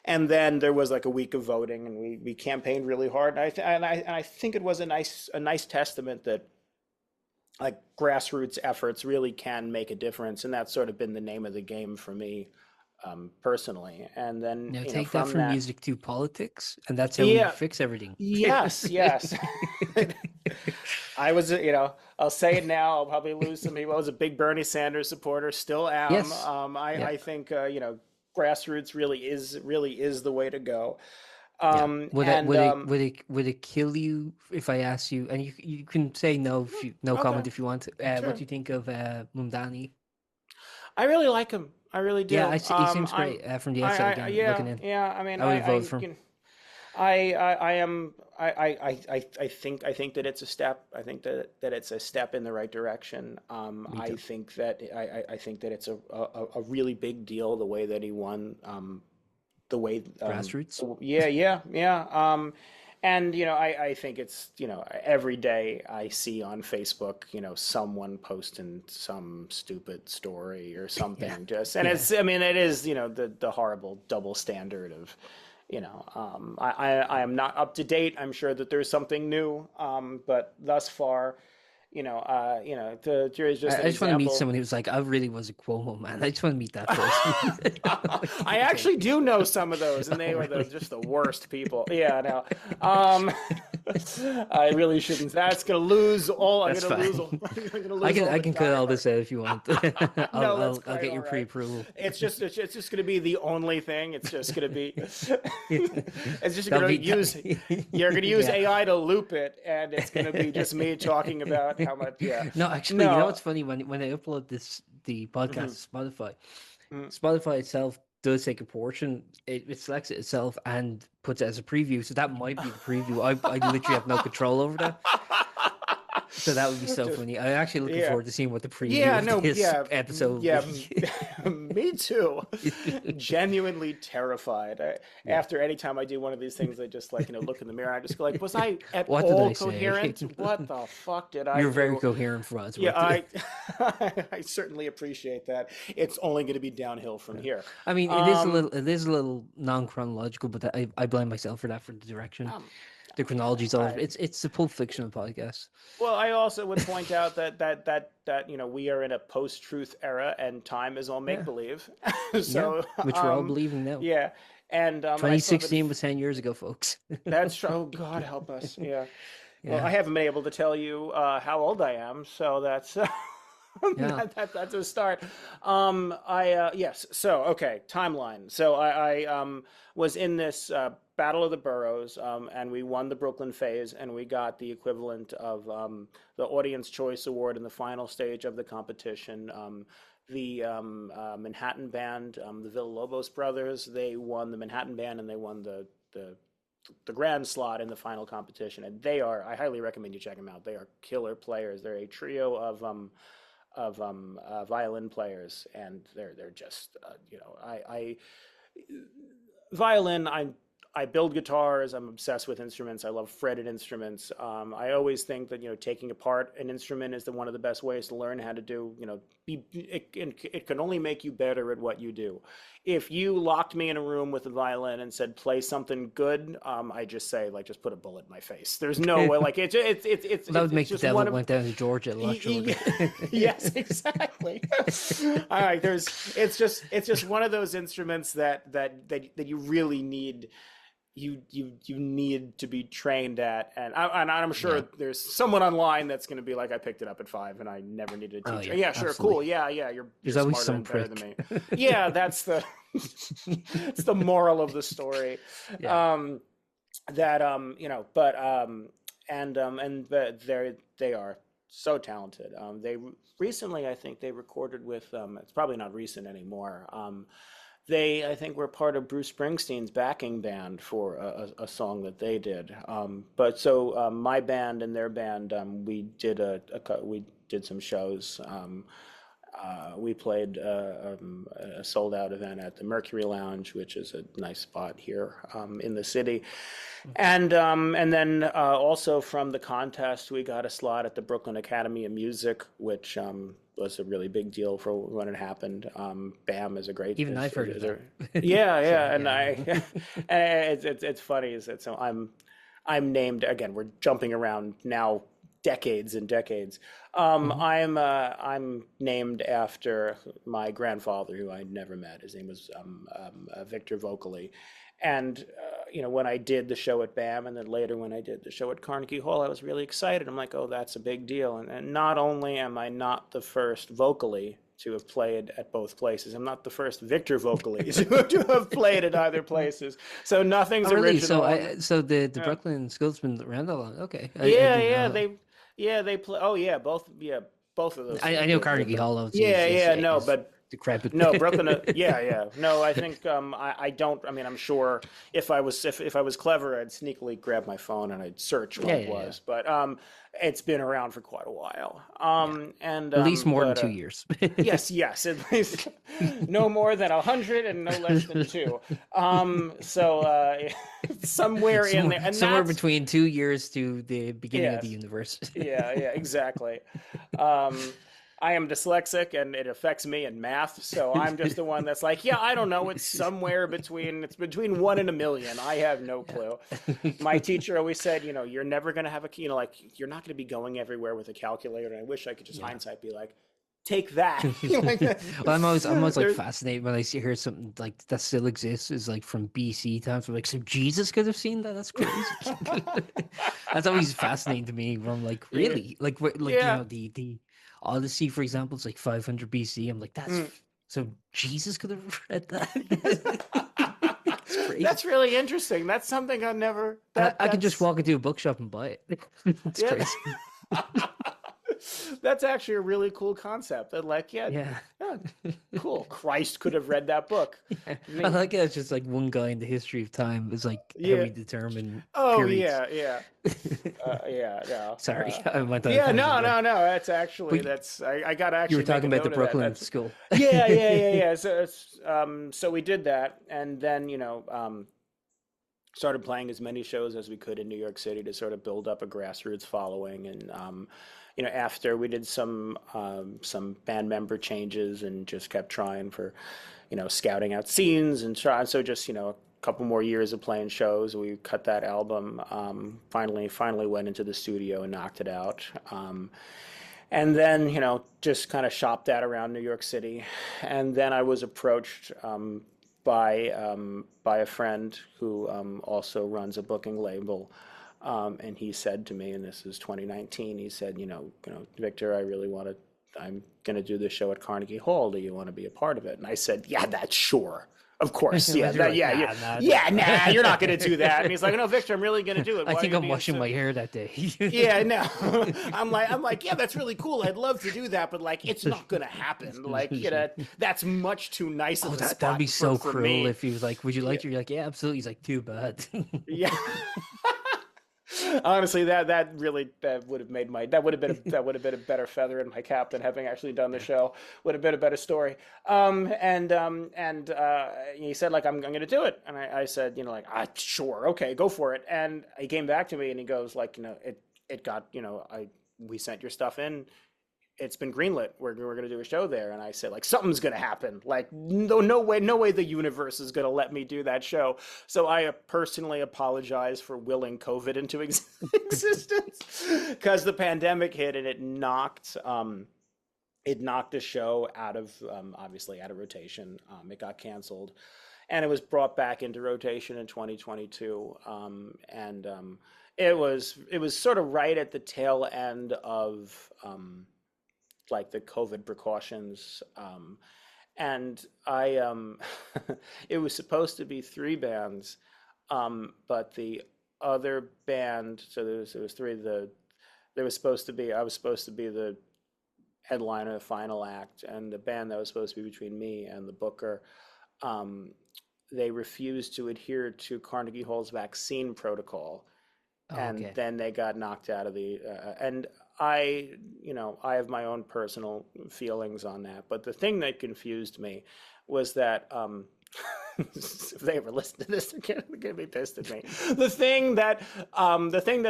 And then there was like a week of voting, and we campaigned really hard. And I think it was a nice testament that like grassroots efforts really can make a difference, and that's sort of been the name of the game for me personally. And then Now take that from from that, music to politics, and that's how we yeah, fix everything. yes. I was, I'll say it now. I'll probably lose some people. I was a big Bernie Sanders supporter, still am. Yes. Yeah. I think grassroots really is the way to go. Yeah. Would it And would it would it would it kill you if I asked you? And you can say no if you no okay, comment if you want. What sure. do you think of Mumdani? I really like him. I really Yeah, do. he seems great from the outside again Yeah, looking in. yeah. I mean, I would have voted for him. I am. I think that it's a step. I think that it's a step in the right direction. Me I too. think that I think that it's a really big deal the way that he won. The way. Grassroots. Yeah, yeah, yeah. And I think it's every day I see on Facebook someone posting some stupid story or Yeah. something just, and Yeah. it's, I mean, it is the horrible double standard of I am not up to date. I'm sure that there's something new, but thus far, here's just I an just want to meet example. someone who's like, I really was a Cuomo man. I just want to meat that person. I actually do know some of those, and they Oh, were really? just the worst people. Yeah, no. Um, I really shouldn't. That's gonna lose all. I'm That's gonna lose. fine. I'm gonna lose all I the can cut all diehard. this out if you want. No, that's I'll quite get all your right. pre-approval. It's just gonna be the only thing. It's just gonna be. It's just That'll gonna be use. that. You're gonna use Yeah. AI to loop it, and it's gonna be just me talking about how much. Yeah. No, actually, you know No. what's funny when I upload the Mhm, podcast to Spotify, mhm. Spotify itself does take a portion. It selects it itself and puts it as a preview. So that might be the preview. I literally have no control over that. So that would be so Just funny. I'm actually looking yeah. forward to seeing what the preview Yeah, of no, this yeah, episode will yeah, be. me too. Genuinely terrified. Yeah. After any time I do one of these things, I just like, look in the mirror. I just go like, was I at What did all I say? coherent? What the fuck did I You're very do? coherent for us, Yeah, worth. I certainly appreciate that. It's only going to be downhill from here. I mean, Um, it is a little non-chronological, but I blame myself for that for the direction. um, The chronology's all I it's the Pulp Fiction of podcast. Well, I also would point out that we are in a post-truth era and time is all make Yeah. believe. Yeah. So, Which we're all believing now. yeah, and I still haven't. 2016 was 10 years ago, folks. That's true. Oh, God help us. Yeah. Well, Yeah. I haven't been able to tell you how old I am, so that's Yeah. That's a start. Yes. So okay, timeline. So I was in this Battle of the Boroughs, and we won the Brooklyn phase, and we got the equivalent of the Audience Choice Award in the final stage of the competition. The Manhattan Band, the Villalobos brothers, they won the Manhattan Band, and they won the grand slot in the final competition. And I highly recommend you check them out. They are killer players. They're a trio of violin players, and they're just I violin. I build guitars. I'm obsessed with instruments. I love fretted instruments. I always think that taking apart an instrument is one of the best ways to learn how to do. It can only make you better at what you do. If you locked me in a room with a violin and said play something good, I just say like just put a bullet in my face. There's no way. Like That would it's make the just devil one of went down to Georgia a lot shorter. yes, exactly. All right, it's just one of those instruments that you really need you need to be trained at, and I'm Yeah. sure there's someone online that's going to be like, I picked it up at 5 and I never needed a Oh teacher. yeah, Yeah, sure, cool. absolutely. Yeah, you're There's always smarter some and better than prick. me. Yeah, that's the it's the moral of the story. Yeah. Um, that but they are so talented. They recently, I think they recorded with it's probably not recent anymore. They, I think, were part of Bruce Springsteen's backing band for a song that they did. But so my band and their band, we did some shows. We played a sold out event at the Mercury Lounge, which is a nice spot here in the city. And then also from the contest, we got a slot at the Brooklyn Academy of Music, which was a really big deal for when it happened. BAM is a great, Even I've heard of is them. a, yeah, So yeah, and yeah. and it's funny is that so I'm named again. We're jumping around now decades and decades. Hmm. I'm named after my grandfather, who I never met. His name was Victor Vocally, and when I did the show at BAM, and then later when I did the show at Carnegie Hall, I was really excited. I'm like, oh, that's a big deal. And not only am I not the first vocally to have played at both places, I'm not the first Victor vocally to have played at either places. So nothing's Oh really? So original. so the Yeah. Brooklyn school's been around that long. Okay. I Yeah, didn't yeah, know. they play. Oh yeah, both of those I things. know Carnegie Hall obviously Yeah, yeah, no, is but decrepit. no, Brooklyn. Yeah, yeah, no. I think I don't. I mean, I'm sure if I was clever, I'd sneakily grab my phone and I'd search when Yeah, it yeah, yeah. was. But it's been around for quite a while. Yeah. And At least more than but 2 years. yes, yes, at least no more than 100 and no less than two. So somewhere in there, and Somewhere that's between 2 years to the beginning of the yes. universe. Yeah, exactly. Um, I am dyslexic and it affects me in math, so I'm just the one that's like, yeah, I don't know. It's between 1 and 1 million. I have no clue. My teacher always said, you're never going to have like, you're not going to be going everywhere with a calculator. And I wish I could just Yeah. hindsight be like, take that. Like, Well, I'm always like there's, fascinated when hear something like that still exists is like from BC times. I'm like, so Jesus could have seen that? That's crazy. That's always fascinating to me. Where I'm like, yeah, really? Like yeah. the Odyssey, for example, is like 500 BC. I'm like, Mm. so Jesus could have read that. It's crazy. That's really interesting. That's something I never, I could just walk into a bookshop and buy it. It's yeah. crazy. That's actually a really cool concept. That like, yeah, Yeah. yeah, cool. Christ could have read that book. Yeah. I Me, like it. It's just like one guy in the history of time is like how yeah. we determine Oh periods. yeah, yeah, yeah, no, Sorry, I went on a yeah, tangent no, there. no, no. That's actually But that's I gotta you were actually make a talking about the note of that. Brooklyn That's school. yeah. So we did that, and then started playing as many shows as we could in New York City to sort of build up a grassroots following. And after we did some band member changes and just kept trying for scouting out scenes and try. So just a couple more years of playing shows, we cut that album. Finally went into the studio and knocked it out. And then just kind of shopped that around New York City, and then I was approached by a friend who also runs a booking label, and he said to me, and this is 2019, he said, Victor, I really want to I'm going to do this show at Carnegie Hall. Do you want to be a part of it? And I said, yeah, that's sure. Of course. Yeah. But you're like, Yeah. Nah, you're not going to do that. And he's like, no, Victor, I'm really going to do it. I Why are think you I'm being washing so... my hair that day. Yeah, no. I'm like, yeah, that's really cool. I'd love to do that, but like, it's not gonna happen. Like, that's much too nice of a That'd be spot so for cruel me. if he was like, "Would you Yeah, like to?" You're like, "Yeah, absolutely." He's like, "Too bad." yeah. Honestly, that would have made my that would have been a better feather in my cap than having actually done the show. Would have been a better story. He said like I'm going to do it, and I said like sure, okay, go for it. And he came back to me and he goes like it got we sent your stuff in. It's been greenlit. We're going to do a show there. And I said, like, something's going to happen. Like, no way the universe is going to let me do that show. So I personally apologize for willing COVID into existence because the pandemic hit and it knocked the show out of, obviously out of rotation. It got canceled and it was brought back into rotation in 2022. It was sort of right at the tail end of, like the COVID precautions. And I, it was supposed to be 3 bands, but the other band, so there was 3, I was supposed to be the headliner, the final act, and the band that was supposed to be between me and the booker, they refused to adhere to Carnegie Hall's vaccine protocol. And Okay. then they got knocked out of the, and I, I have my own personal feelings on that. But the thing that confused me was that, if they ever listen to this, they're gonna be pissed at me. The thing that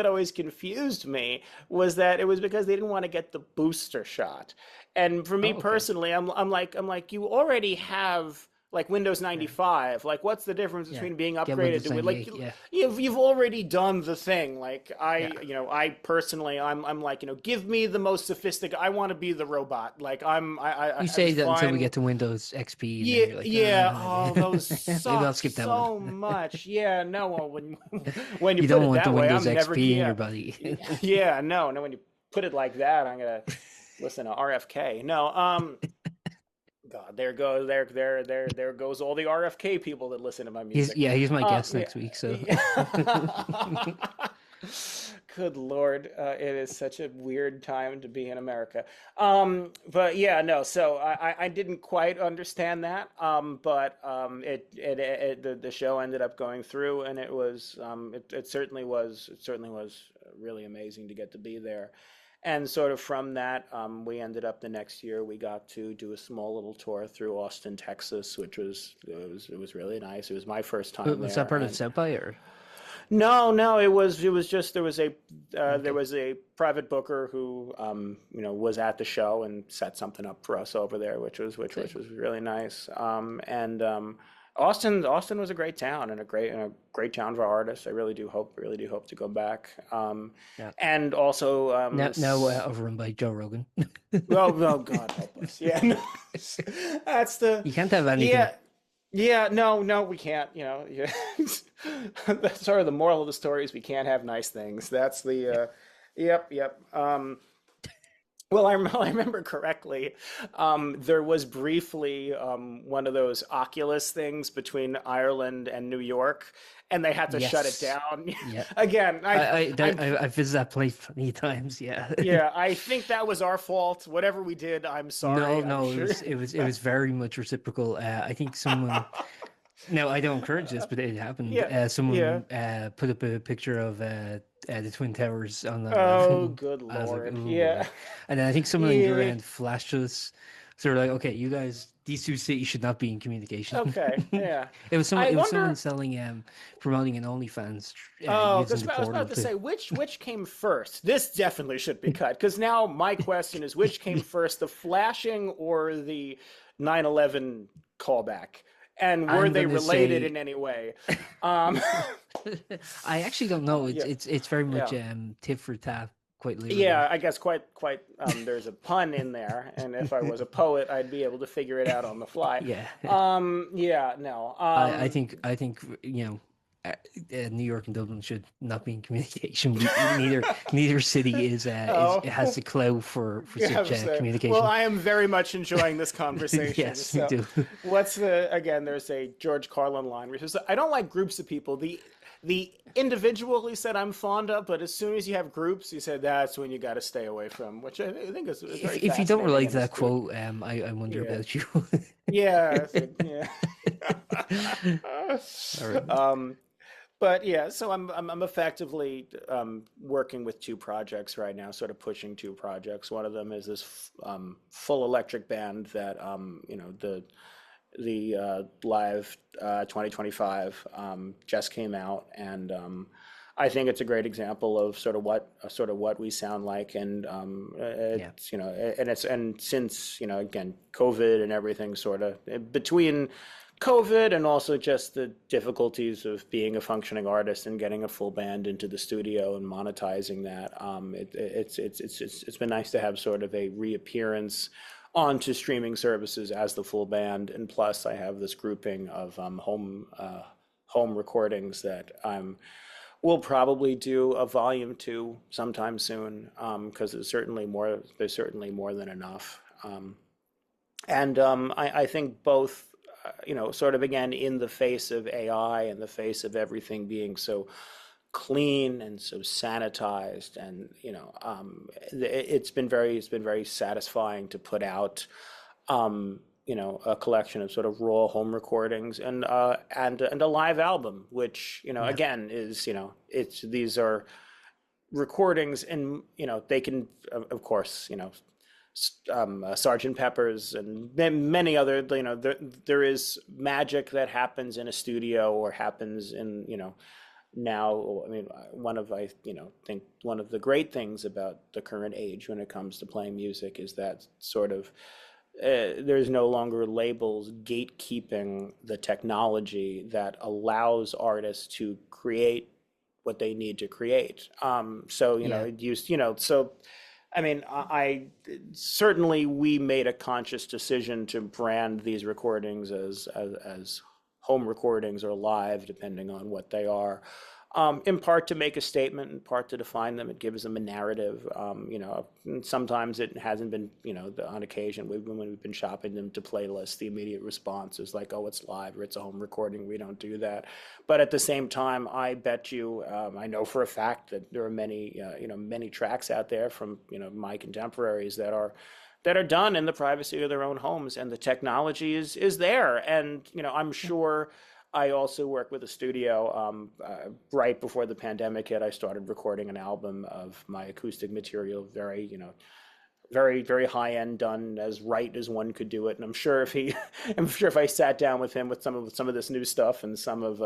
always confused me was that it was because they didn't want to get the booster shot. And for me Oh, okay. personally, I'm like, you already have like Windows Yeah. 95. Like, what's the difference Yeah. between being Get upgraded Windows to like 98. Yeah. you've already done the thing. Like Yeah. I personally, I'm like, give me the most sophisticated. I want to be the robot. Like You I'm say that until we fine. get to Windows XP, and then Yeah, you're like, yeah. "Ah, Oh, those maybe I'll suck skip that one." so much. Yeah, no. Well, when you You put don't it want the that way, Windows I'm never. XP in your Yeah, body. yeah. No. When you put it like that, I'm gonna listen to RFK. No. God, there goes all the RFK people that listen to my music. He's my guest Yeah, next week. So yeah. Good Lord, it is such a weird time to be in America. But yeah, no. So I didn't quite understand that. But the show ended up going through, and it certainly was really amazing to get to be there. And sort of from that, we ended up the next year. We got to do a small little tour through Austin, Texas, which it was really nice. It was my first time was that there, part of and Senpai or no, it was just there okay? was a private booker who was at the show and set something up for us over there, which Sick. was really nice. And Austin was a great town and a great town for artists. I really do hope to go back. Yeah. And also Now overrun by Joe Rogan. oh God help us. Yeah, no, that's the You can't have anything. yeah. Yeah, no, we can't. Yeah. That's sort of the moral of the story is we can't have nice things. That's the, yep. Well, I remember correctly. There was briefly one of those Oculus things between Ireland and New York, and they had to shut it Yes. down. Yeah. Again, I'm I visited that place many times. Yeah. yeah, I think that was our fault. Whatever we did, I'm No, sorry. I'm no, sure. it was very much reciprocal. I think someone. No, I don't encourage this, but it happened. Yeah, yeah. Someone put up a picture of the Twin Towers on the. Oh, good I was like, Lord. "Ooh boy," Yeah, and then I think someone on your yeah. end flashed us. So we're like, "Okay, you guys, these two cities should not be in communication." Okay, yeah. It I was someone wonder. selling promoting an OnlyFans Oh, using because the I was portal about to to. say which came first. This definitely should be cut. Because now my question is, which came first, the flashing or the 9/11 callback? And were I'm they gonna related say in any way? Um, I actually don't know. yeah, It's very much yeah. tit for tat, quite Yeah, literally. I guess quite. There's a pun in there, and if I was a poet, I'd be able to figure it out on the fly. Yeah. Yeah, no. I think uh, New York and Dublin should not be in communication. Neither city is Oh, has the clout for yeah. such So, well, communication. I am very much enjoying this conversation. Yes, me So, too. what's the again? There's a George Carlin line which is, "I don't like groups of people. The individual he said I'm fond of, but as soon as you have groups, he said that's when you got to stay away from." Which I think is very If you don't fascinating relate and to that astute. quote, I wonder Yeah, about you. yeah, yeah. All right. um, But yeah, so I'm effectively working with two projects right now, sort of pushing two projects. One of them is this full electric band that the live 2025 just came out, and I think it's a great example of sort of what we sound like, and Yeah. it's and since again COVID and everything sort of between COVID and also just the difficulties of being a functioning artist and getting a full band into the studio and monetizing that. It's been nice to have sort of a reappearance onto streaming services as the full band, and plus I have this grouping of home recordings that we'll probably do a volume two sometime soon because there's certainly more than enough. And I think both, sort of again, in the face of AI and the face of everything being so clean and so sanitized, and it's been very satisfying to put out, a collection of sort of raw home recordings and a live album, which Yeah. again is it's these are recordings, and they can of course Sergeant Pepper's and many other, there is magic that happens in a studio or happens in, now. I mean, think one of the great things about the current age when it comes to playing music is that sort of there's no longer labels gatekeeping the technology that allows artists to create what they need to create. So, Yeah. it used, so I mean, I certainly we made a conscious decision to brand these recordings as home recordings or live, depending on what they are. In part to make a statement, in part to define them. It gives them a narrative. And sometimes it hasn't been, on occasion when we've been shopping them to playlists, the immediate response is like, oh, it's live or it's a home recording. We don't do that. But at the same time, I bet you, I know for a fact that there are many tracks out there from, my contemporaries that are done in the privacy of their own homes, and the technology is there. And I'm sure. I also work with a studio. Right before the pandemic hit, I started recording an album of my acoustic material, very, very high end, done as right as one could do it. And I'm sure I'm sure if I sat down with him with some of this new stuff and some of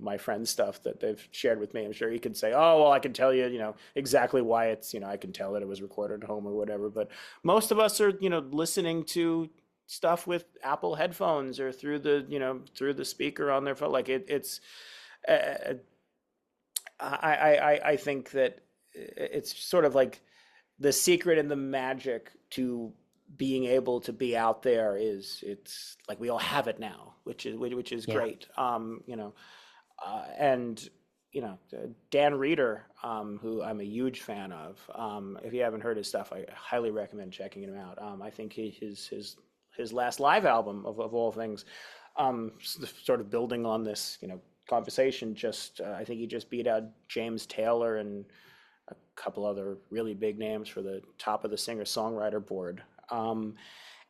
my friends' stuff that they've shared with me, I'm sure he could say, oh well, I can tell you, exactly why it's, I can tell that it was recorded at home or whatever. But most of us are, listening to stuff with Apple headphones or through the speaker on their phone. Like it's uh, I think that it's sort of like the secret and the magic to being able to be out there is it's like we all have it now, which is Yeah. great. And Dan Reeder, who I'm a huge fan of. If you haven't heard his stuff, I highly recommend checking him out. I think his last live album of all things, sort of building on this conversation. Just I think he just beat out James Taylor and a couple other really big names for the top of the singer-songwriter board.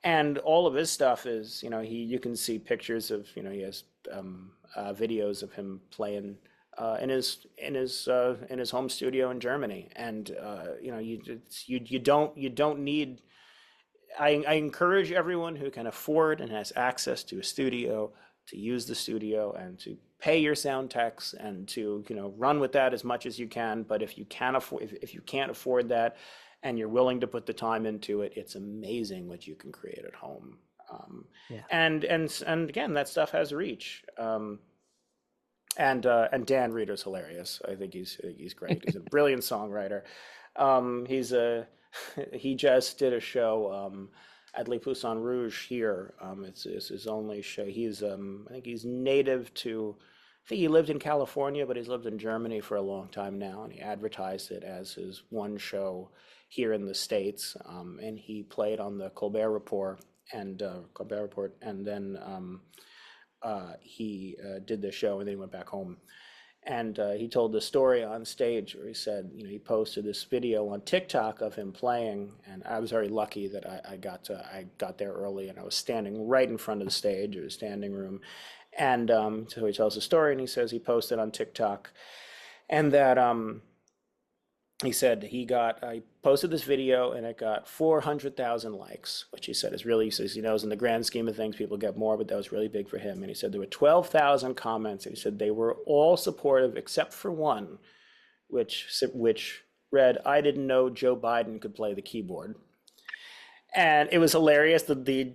And all of his stuff is, you can see pictures of, he has videos of him playing in his home studio in Germany, and you don't need. I encourage everyone who can afford and has access to a studio to use the studio and to pay your sound techs and to run with that as much as you can. But if you can't afford that and you're willing to put the time into it, it's amazing what you can create at home. Um, Yeah. and again, that stuff has reach. And Dan Reeder's hilarious. I think he's great. He's a brilliant songwriter. He's a he just did a show at Les Poussins Rouge here. It's his only show. I think he's native to think he lived in California, but he's lived in Germany for a long time now, and he advertised it as his one show here in the States. And he played on the Colbert Report, and then he did the show, and then he went back home. And he told the story on stage where he said, he posted this video on TikTok of him playing, and I was very lucky that I got there early, and I was standing right in front of the stage, or the standing room. And so he tells the story, and he says he posted on TikTok, and that he said I posted this video and it got 400,000 likes, which he said is really, he says he knows in the grand scheme of things people get more, but that was really big for him. And he said there were 12,000 comments, and he said they were all supportive except for one, which read, "I didn't know Joe Biden could play the keyboard." And it was hilarious. The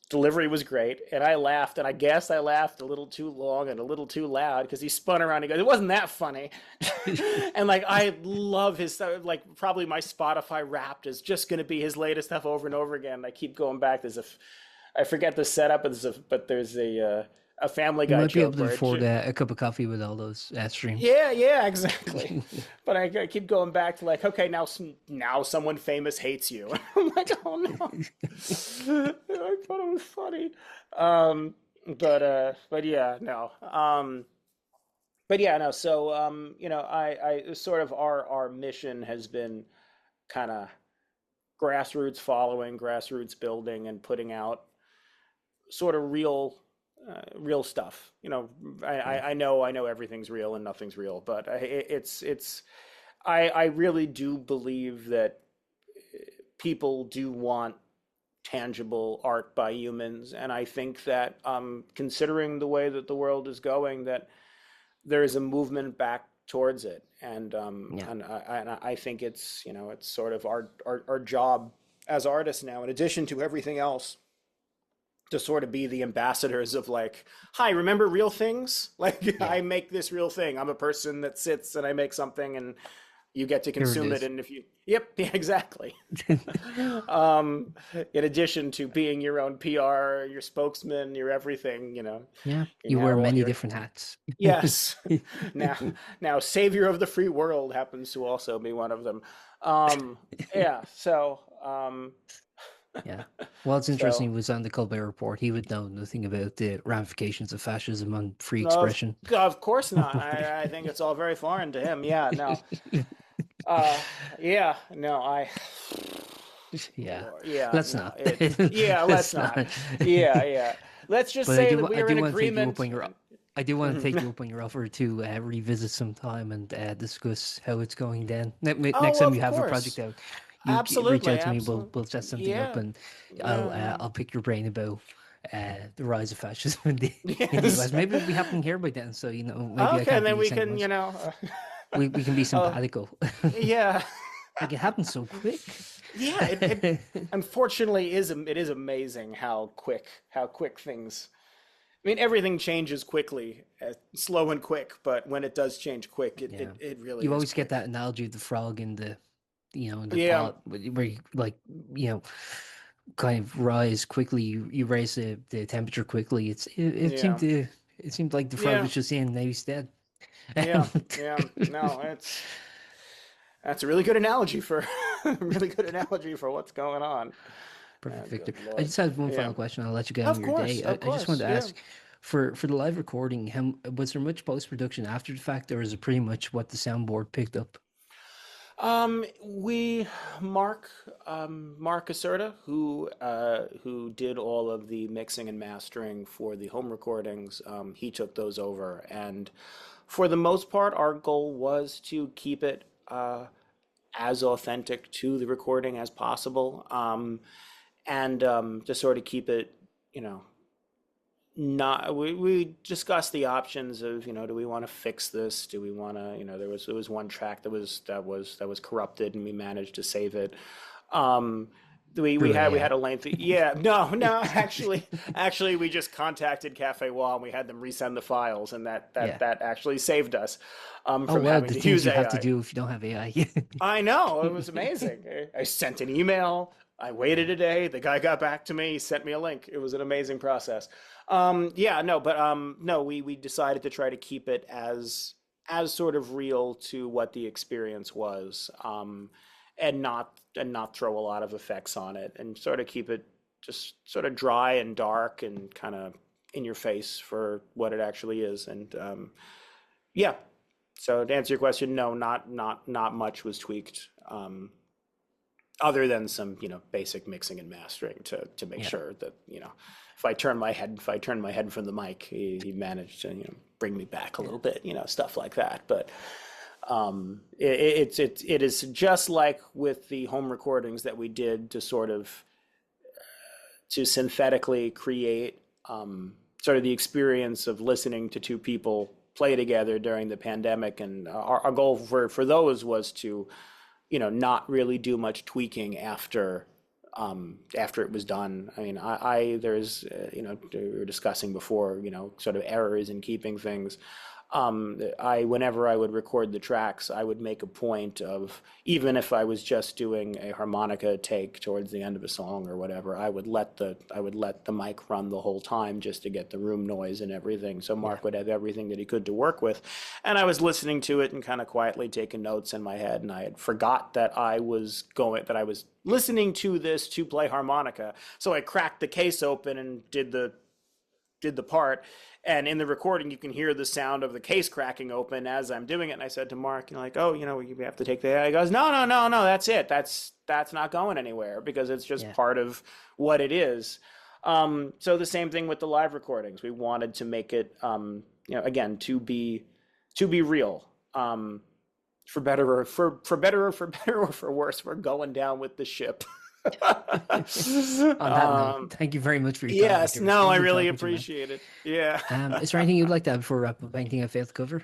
delivery was great, and I laughed, and I guess I laughed a little too long and a little too loud, because he spun around and he goes, "It wasn't that funny." And like, I love his stuff. Like, probably my Spotify Wrapped is just going to be his latest stuff over and over again. I keep going back. I forget the setup, but there's a Family You Guy might be able joke to where afford a cup of coffee with all those streams. yeah, exactly. But I keep going back to like, okay, now someone famous hates you. I'm like, oh no. I thought it was funny. But yeah, no. But yeah, no. So I sort of our mission has been kind of grassroots following, grassroots building, and putting out sort of real stuff. Yeah. I know everything's real and nothing's real, but I really do believe that people do want tangible art by humans, and I think that considering the way that the world is going, that there is a movement back towards it, and Yeah. I think it's sort of our job as artists now, in addition to everything else, to sort of be the ambassadors of like, hi, remember real things? Like, Yeah. I make this real thing. I'm a person that sits and I make something, and you get to Here it consume it. is. And if yep, yeah, exactly. In addition to being your own PR, your spokesman, your everything, Yeah. you're You wear now many you're different hats. yes. Now, savior of the free world happens to also be one of them. Yeah. Yeah. Well, it's So interesting. He was on the Colbert Report. He would know nothing about the ramifications of fascism and free no, expression. of course not. I think it's all very foreign to him. Yeah, no. Uh, yeah, no, Yeah. yeah, Let's no, not. yeah, let's Let's not. not. Yeah, yeah. Let's just But say that we I are do in want to take you up agreement. on your I do want to take you up on your offer to revisit some time and discuss how it's going then. Next Oh, time you of have a project course. out, reach Absolutely, out to me. We'll absolutely. set something up, Yeah, and yeah, no. I'll pick your brain about the rise of fascism in the Yes. US. Maybe it'll be happening here by then, so maybe I Okay, and can't then be the we same can, ones. We can be oh, simpatico. yeah. Like it happens so quick. Yeah, it unfortunately it is amazing how quick things. I mean, everything changes quickly, slow and quick, but when it does change quick, it, Yeah. it, it really You is always get quick. that analogy of the frog in the in the Yeah, pot where you like, you know, kind of rise quickly. You raise the temperature quickly. yeah, It seemed like the frog yeah, was just in, now he's dead. yeah, yeah. No, that's a really good analogy for really good analogy for what's going on. Perfect, Victor. Good I Lord. just had one Yeah, final question. I'll let you get on of with your course, day. of I just wanted course. to Yeah. ask for the live recording, was there much post production after the fact, or is it pretty much what the soundboard picked up? We Mark Acerta, who did all of the mixing and mastering for the home recordings, he took those over, and for the most part, our goal was to keep it as authentic to the recording as possible, and to sort of keep it, you know, not we discussed the options of, do we want to fix this, do we want to, there was one track that was corrupted, and we managed to save it. um we had Through a lengthy, yeah, no, actually we just contacted Cafe Wha, and we had them resend the files, and that that Yeah. that actually saved us Oh from wow, having the to things use you have to AI. do if you don't have AI. I know, it was amazing. I sent an email. I waited a day. The guy got back to me. He sent me a link. It was an amazing process. Yeah, no, but no, we decided to try to keep it as sort of real to what the experience was, and not throw a lot of effects on it, and sort of keep it just sort of dry and dark and kind of in your face for what it actually is. And yeah, so to answer your question, no, not much was tweaked. Other than some, basic mixing and mastering to make Yeah. sure that, if I turn my head from the mic, he managed to, bring me back a little bit, stuff like that. But it is just like with the home recordings that we did to sort of to synthetically create sort of the experience of listening to two people play together during the pandemic. And our goal for those was to, not really do much tweaking after it was done. I mean, there's, we were discussing before, sort of errors in keeping things. Whenever I would record the tracks, I would make a point of, even if I was just doing a harmonica take towards the end of a song or whatever, I would let the mic run the whole time just to get the room noise and everything. So Mark would have everything that he could to work with. And I was listening to it and kind of quietly taking notes in my head. And I had forgot that I was listening to this to play harmonica. So I cracked the case open and did the part, and in the recording you can hear the sound of the case cracking open as I'm doing it. And I said to Mark, oh, we have to take that. He goes, no, that's it. That's not going anywhere, because it's just part of what it is. So the same thing with the live recordings. We wanted to make it, again, to be real. For better or for worse, we're going down with the ship. On that note, thank you very much for your time, Yes, Victor. no, I Lovely really talking to you, man. appreciate it. Yeah. Is there anything you'd like to add before we wrap up? Anything I failed to cover,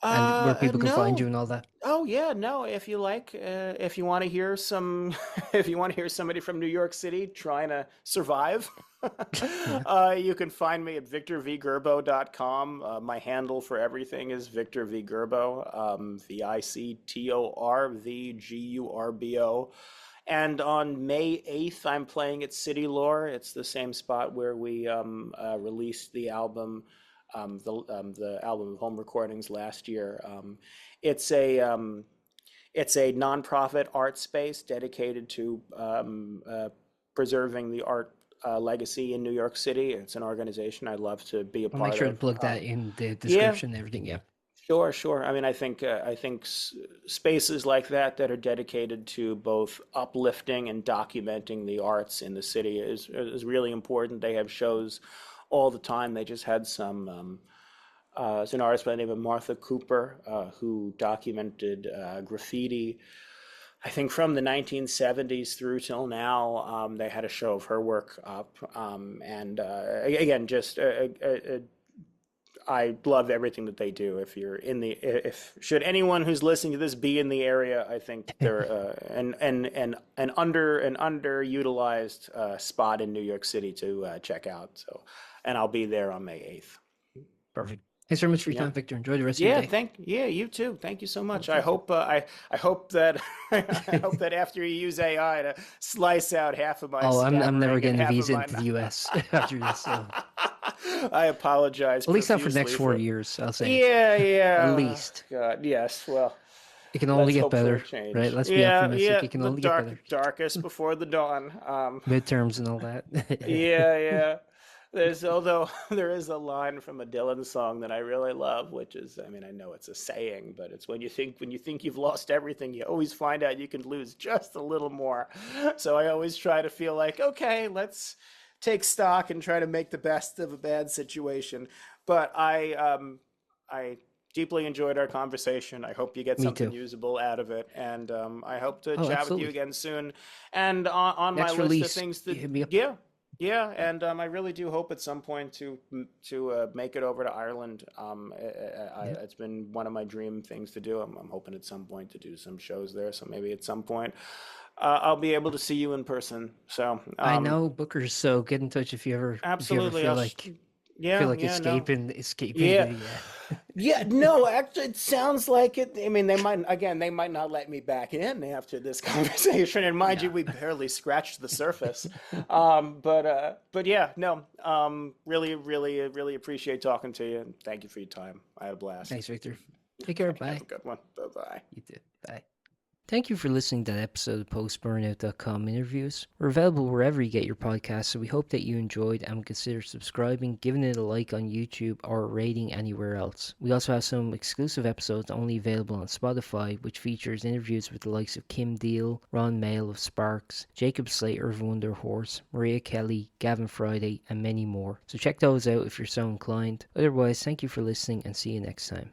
and where people can find you No. and all that? Oh yeah, no. If you like, if you want to hear some, if you want to hear somebody from New York City trying to survive, Yeah. you can find me at victorvgurbo.com. My handle for everything is Victor V Gurbo, VictorVGurbo. And on May 8th, I'm playing at City Lore. It's the same spot where we released the album, the album of home recordings last year. It's a nonprofit art space dedicated to preserving the art legacy in New York City. It's an organization I'd love to be a I'll make part sure to of. plug that in the Yeah, description and everything. Yeah. sure. I mean, I think spaces like that are dedicated to both uplifting and documenting the arts in the city is really important. They have shows all the time. They just had some. It's an artist by the name of Martha Cooper, who documented graffiti, I think from the 1970s through till now. They had a show of her work up, and again, just I love everything that they do. If you're in the, if should anyone who's listening to this be in the area, I think they're an underutilized spot in New York City to check out. So, and I'll be there on May 8th. Perfect. Thanks very much for your Yeah. time, Victor. Enjoy the rest of your Yeah, day. you too. Thank you so Well, much. I thank you. hope I hope that I hope that after you use AI to slice out half of my Oh, I'm never stammering and getting a half of visa my into the US after this. So I apologize at least not for the next profusely 4 years, I'll say. At yeah. least. God, yes. Well, It can only let's get hope for a better, right? change. Let's be optimistic. Yeah. It can The only get better. darkest before the dawn. Midterms and all that. Yeah. Although there is a line from a Dylan song that I really love, which is, I mean, I know it's a saying, but it's when you think you've lost everything, you always find out you can lose just a little more. So I always try to feel like, okay, let's take stock and try to make the best of a bad situation. But I deeply enjoyed our conversation. I hope you get Me something too. usable out of it, and I hope to Oh, chat with you absolutely. again soon. And on my Next list of release, things you that, hit me up. yeah, and I really do hope at some point to make it over to Ireland. Yeah. It's been one of my dream things to do. I'm hoping at some point to do some shows there. So maybe at some point I'll be able to see you in person. So I know bookers, so get in touch if you ever absolutely, feel like I feel Yeah, like yeah, no. escaping Yeah. the Yeah, no, actually, it sounds like it. I mean, they might not let me back in after this conversation. And mind you, yeah. we barely scratched the surface. But yeah, no, really appreciate talking to you. And thank you for your time. I had a blast. Thanks, Victor. Take care. Have Bye. a good one. Bye bye. You too. Bye. Thank you for listening to that episode of Post-Burnout.com interviews. We're available wherever you get your podcasts, so we hope that you enjoyed and would consider subscribing, giving it a like on YouTube, or a rating anywhere else. We also have some exclusive episodes only available on Spotify, which features interviews with the likes of Kim Deal, Ron Mail of Sparks, Jacob Slater of Wonder Horse, Maria Kelly, Gavin Friday, and many more. So check those out if you're so inclined. Otherwise, thank you for listening and see you next time.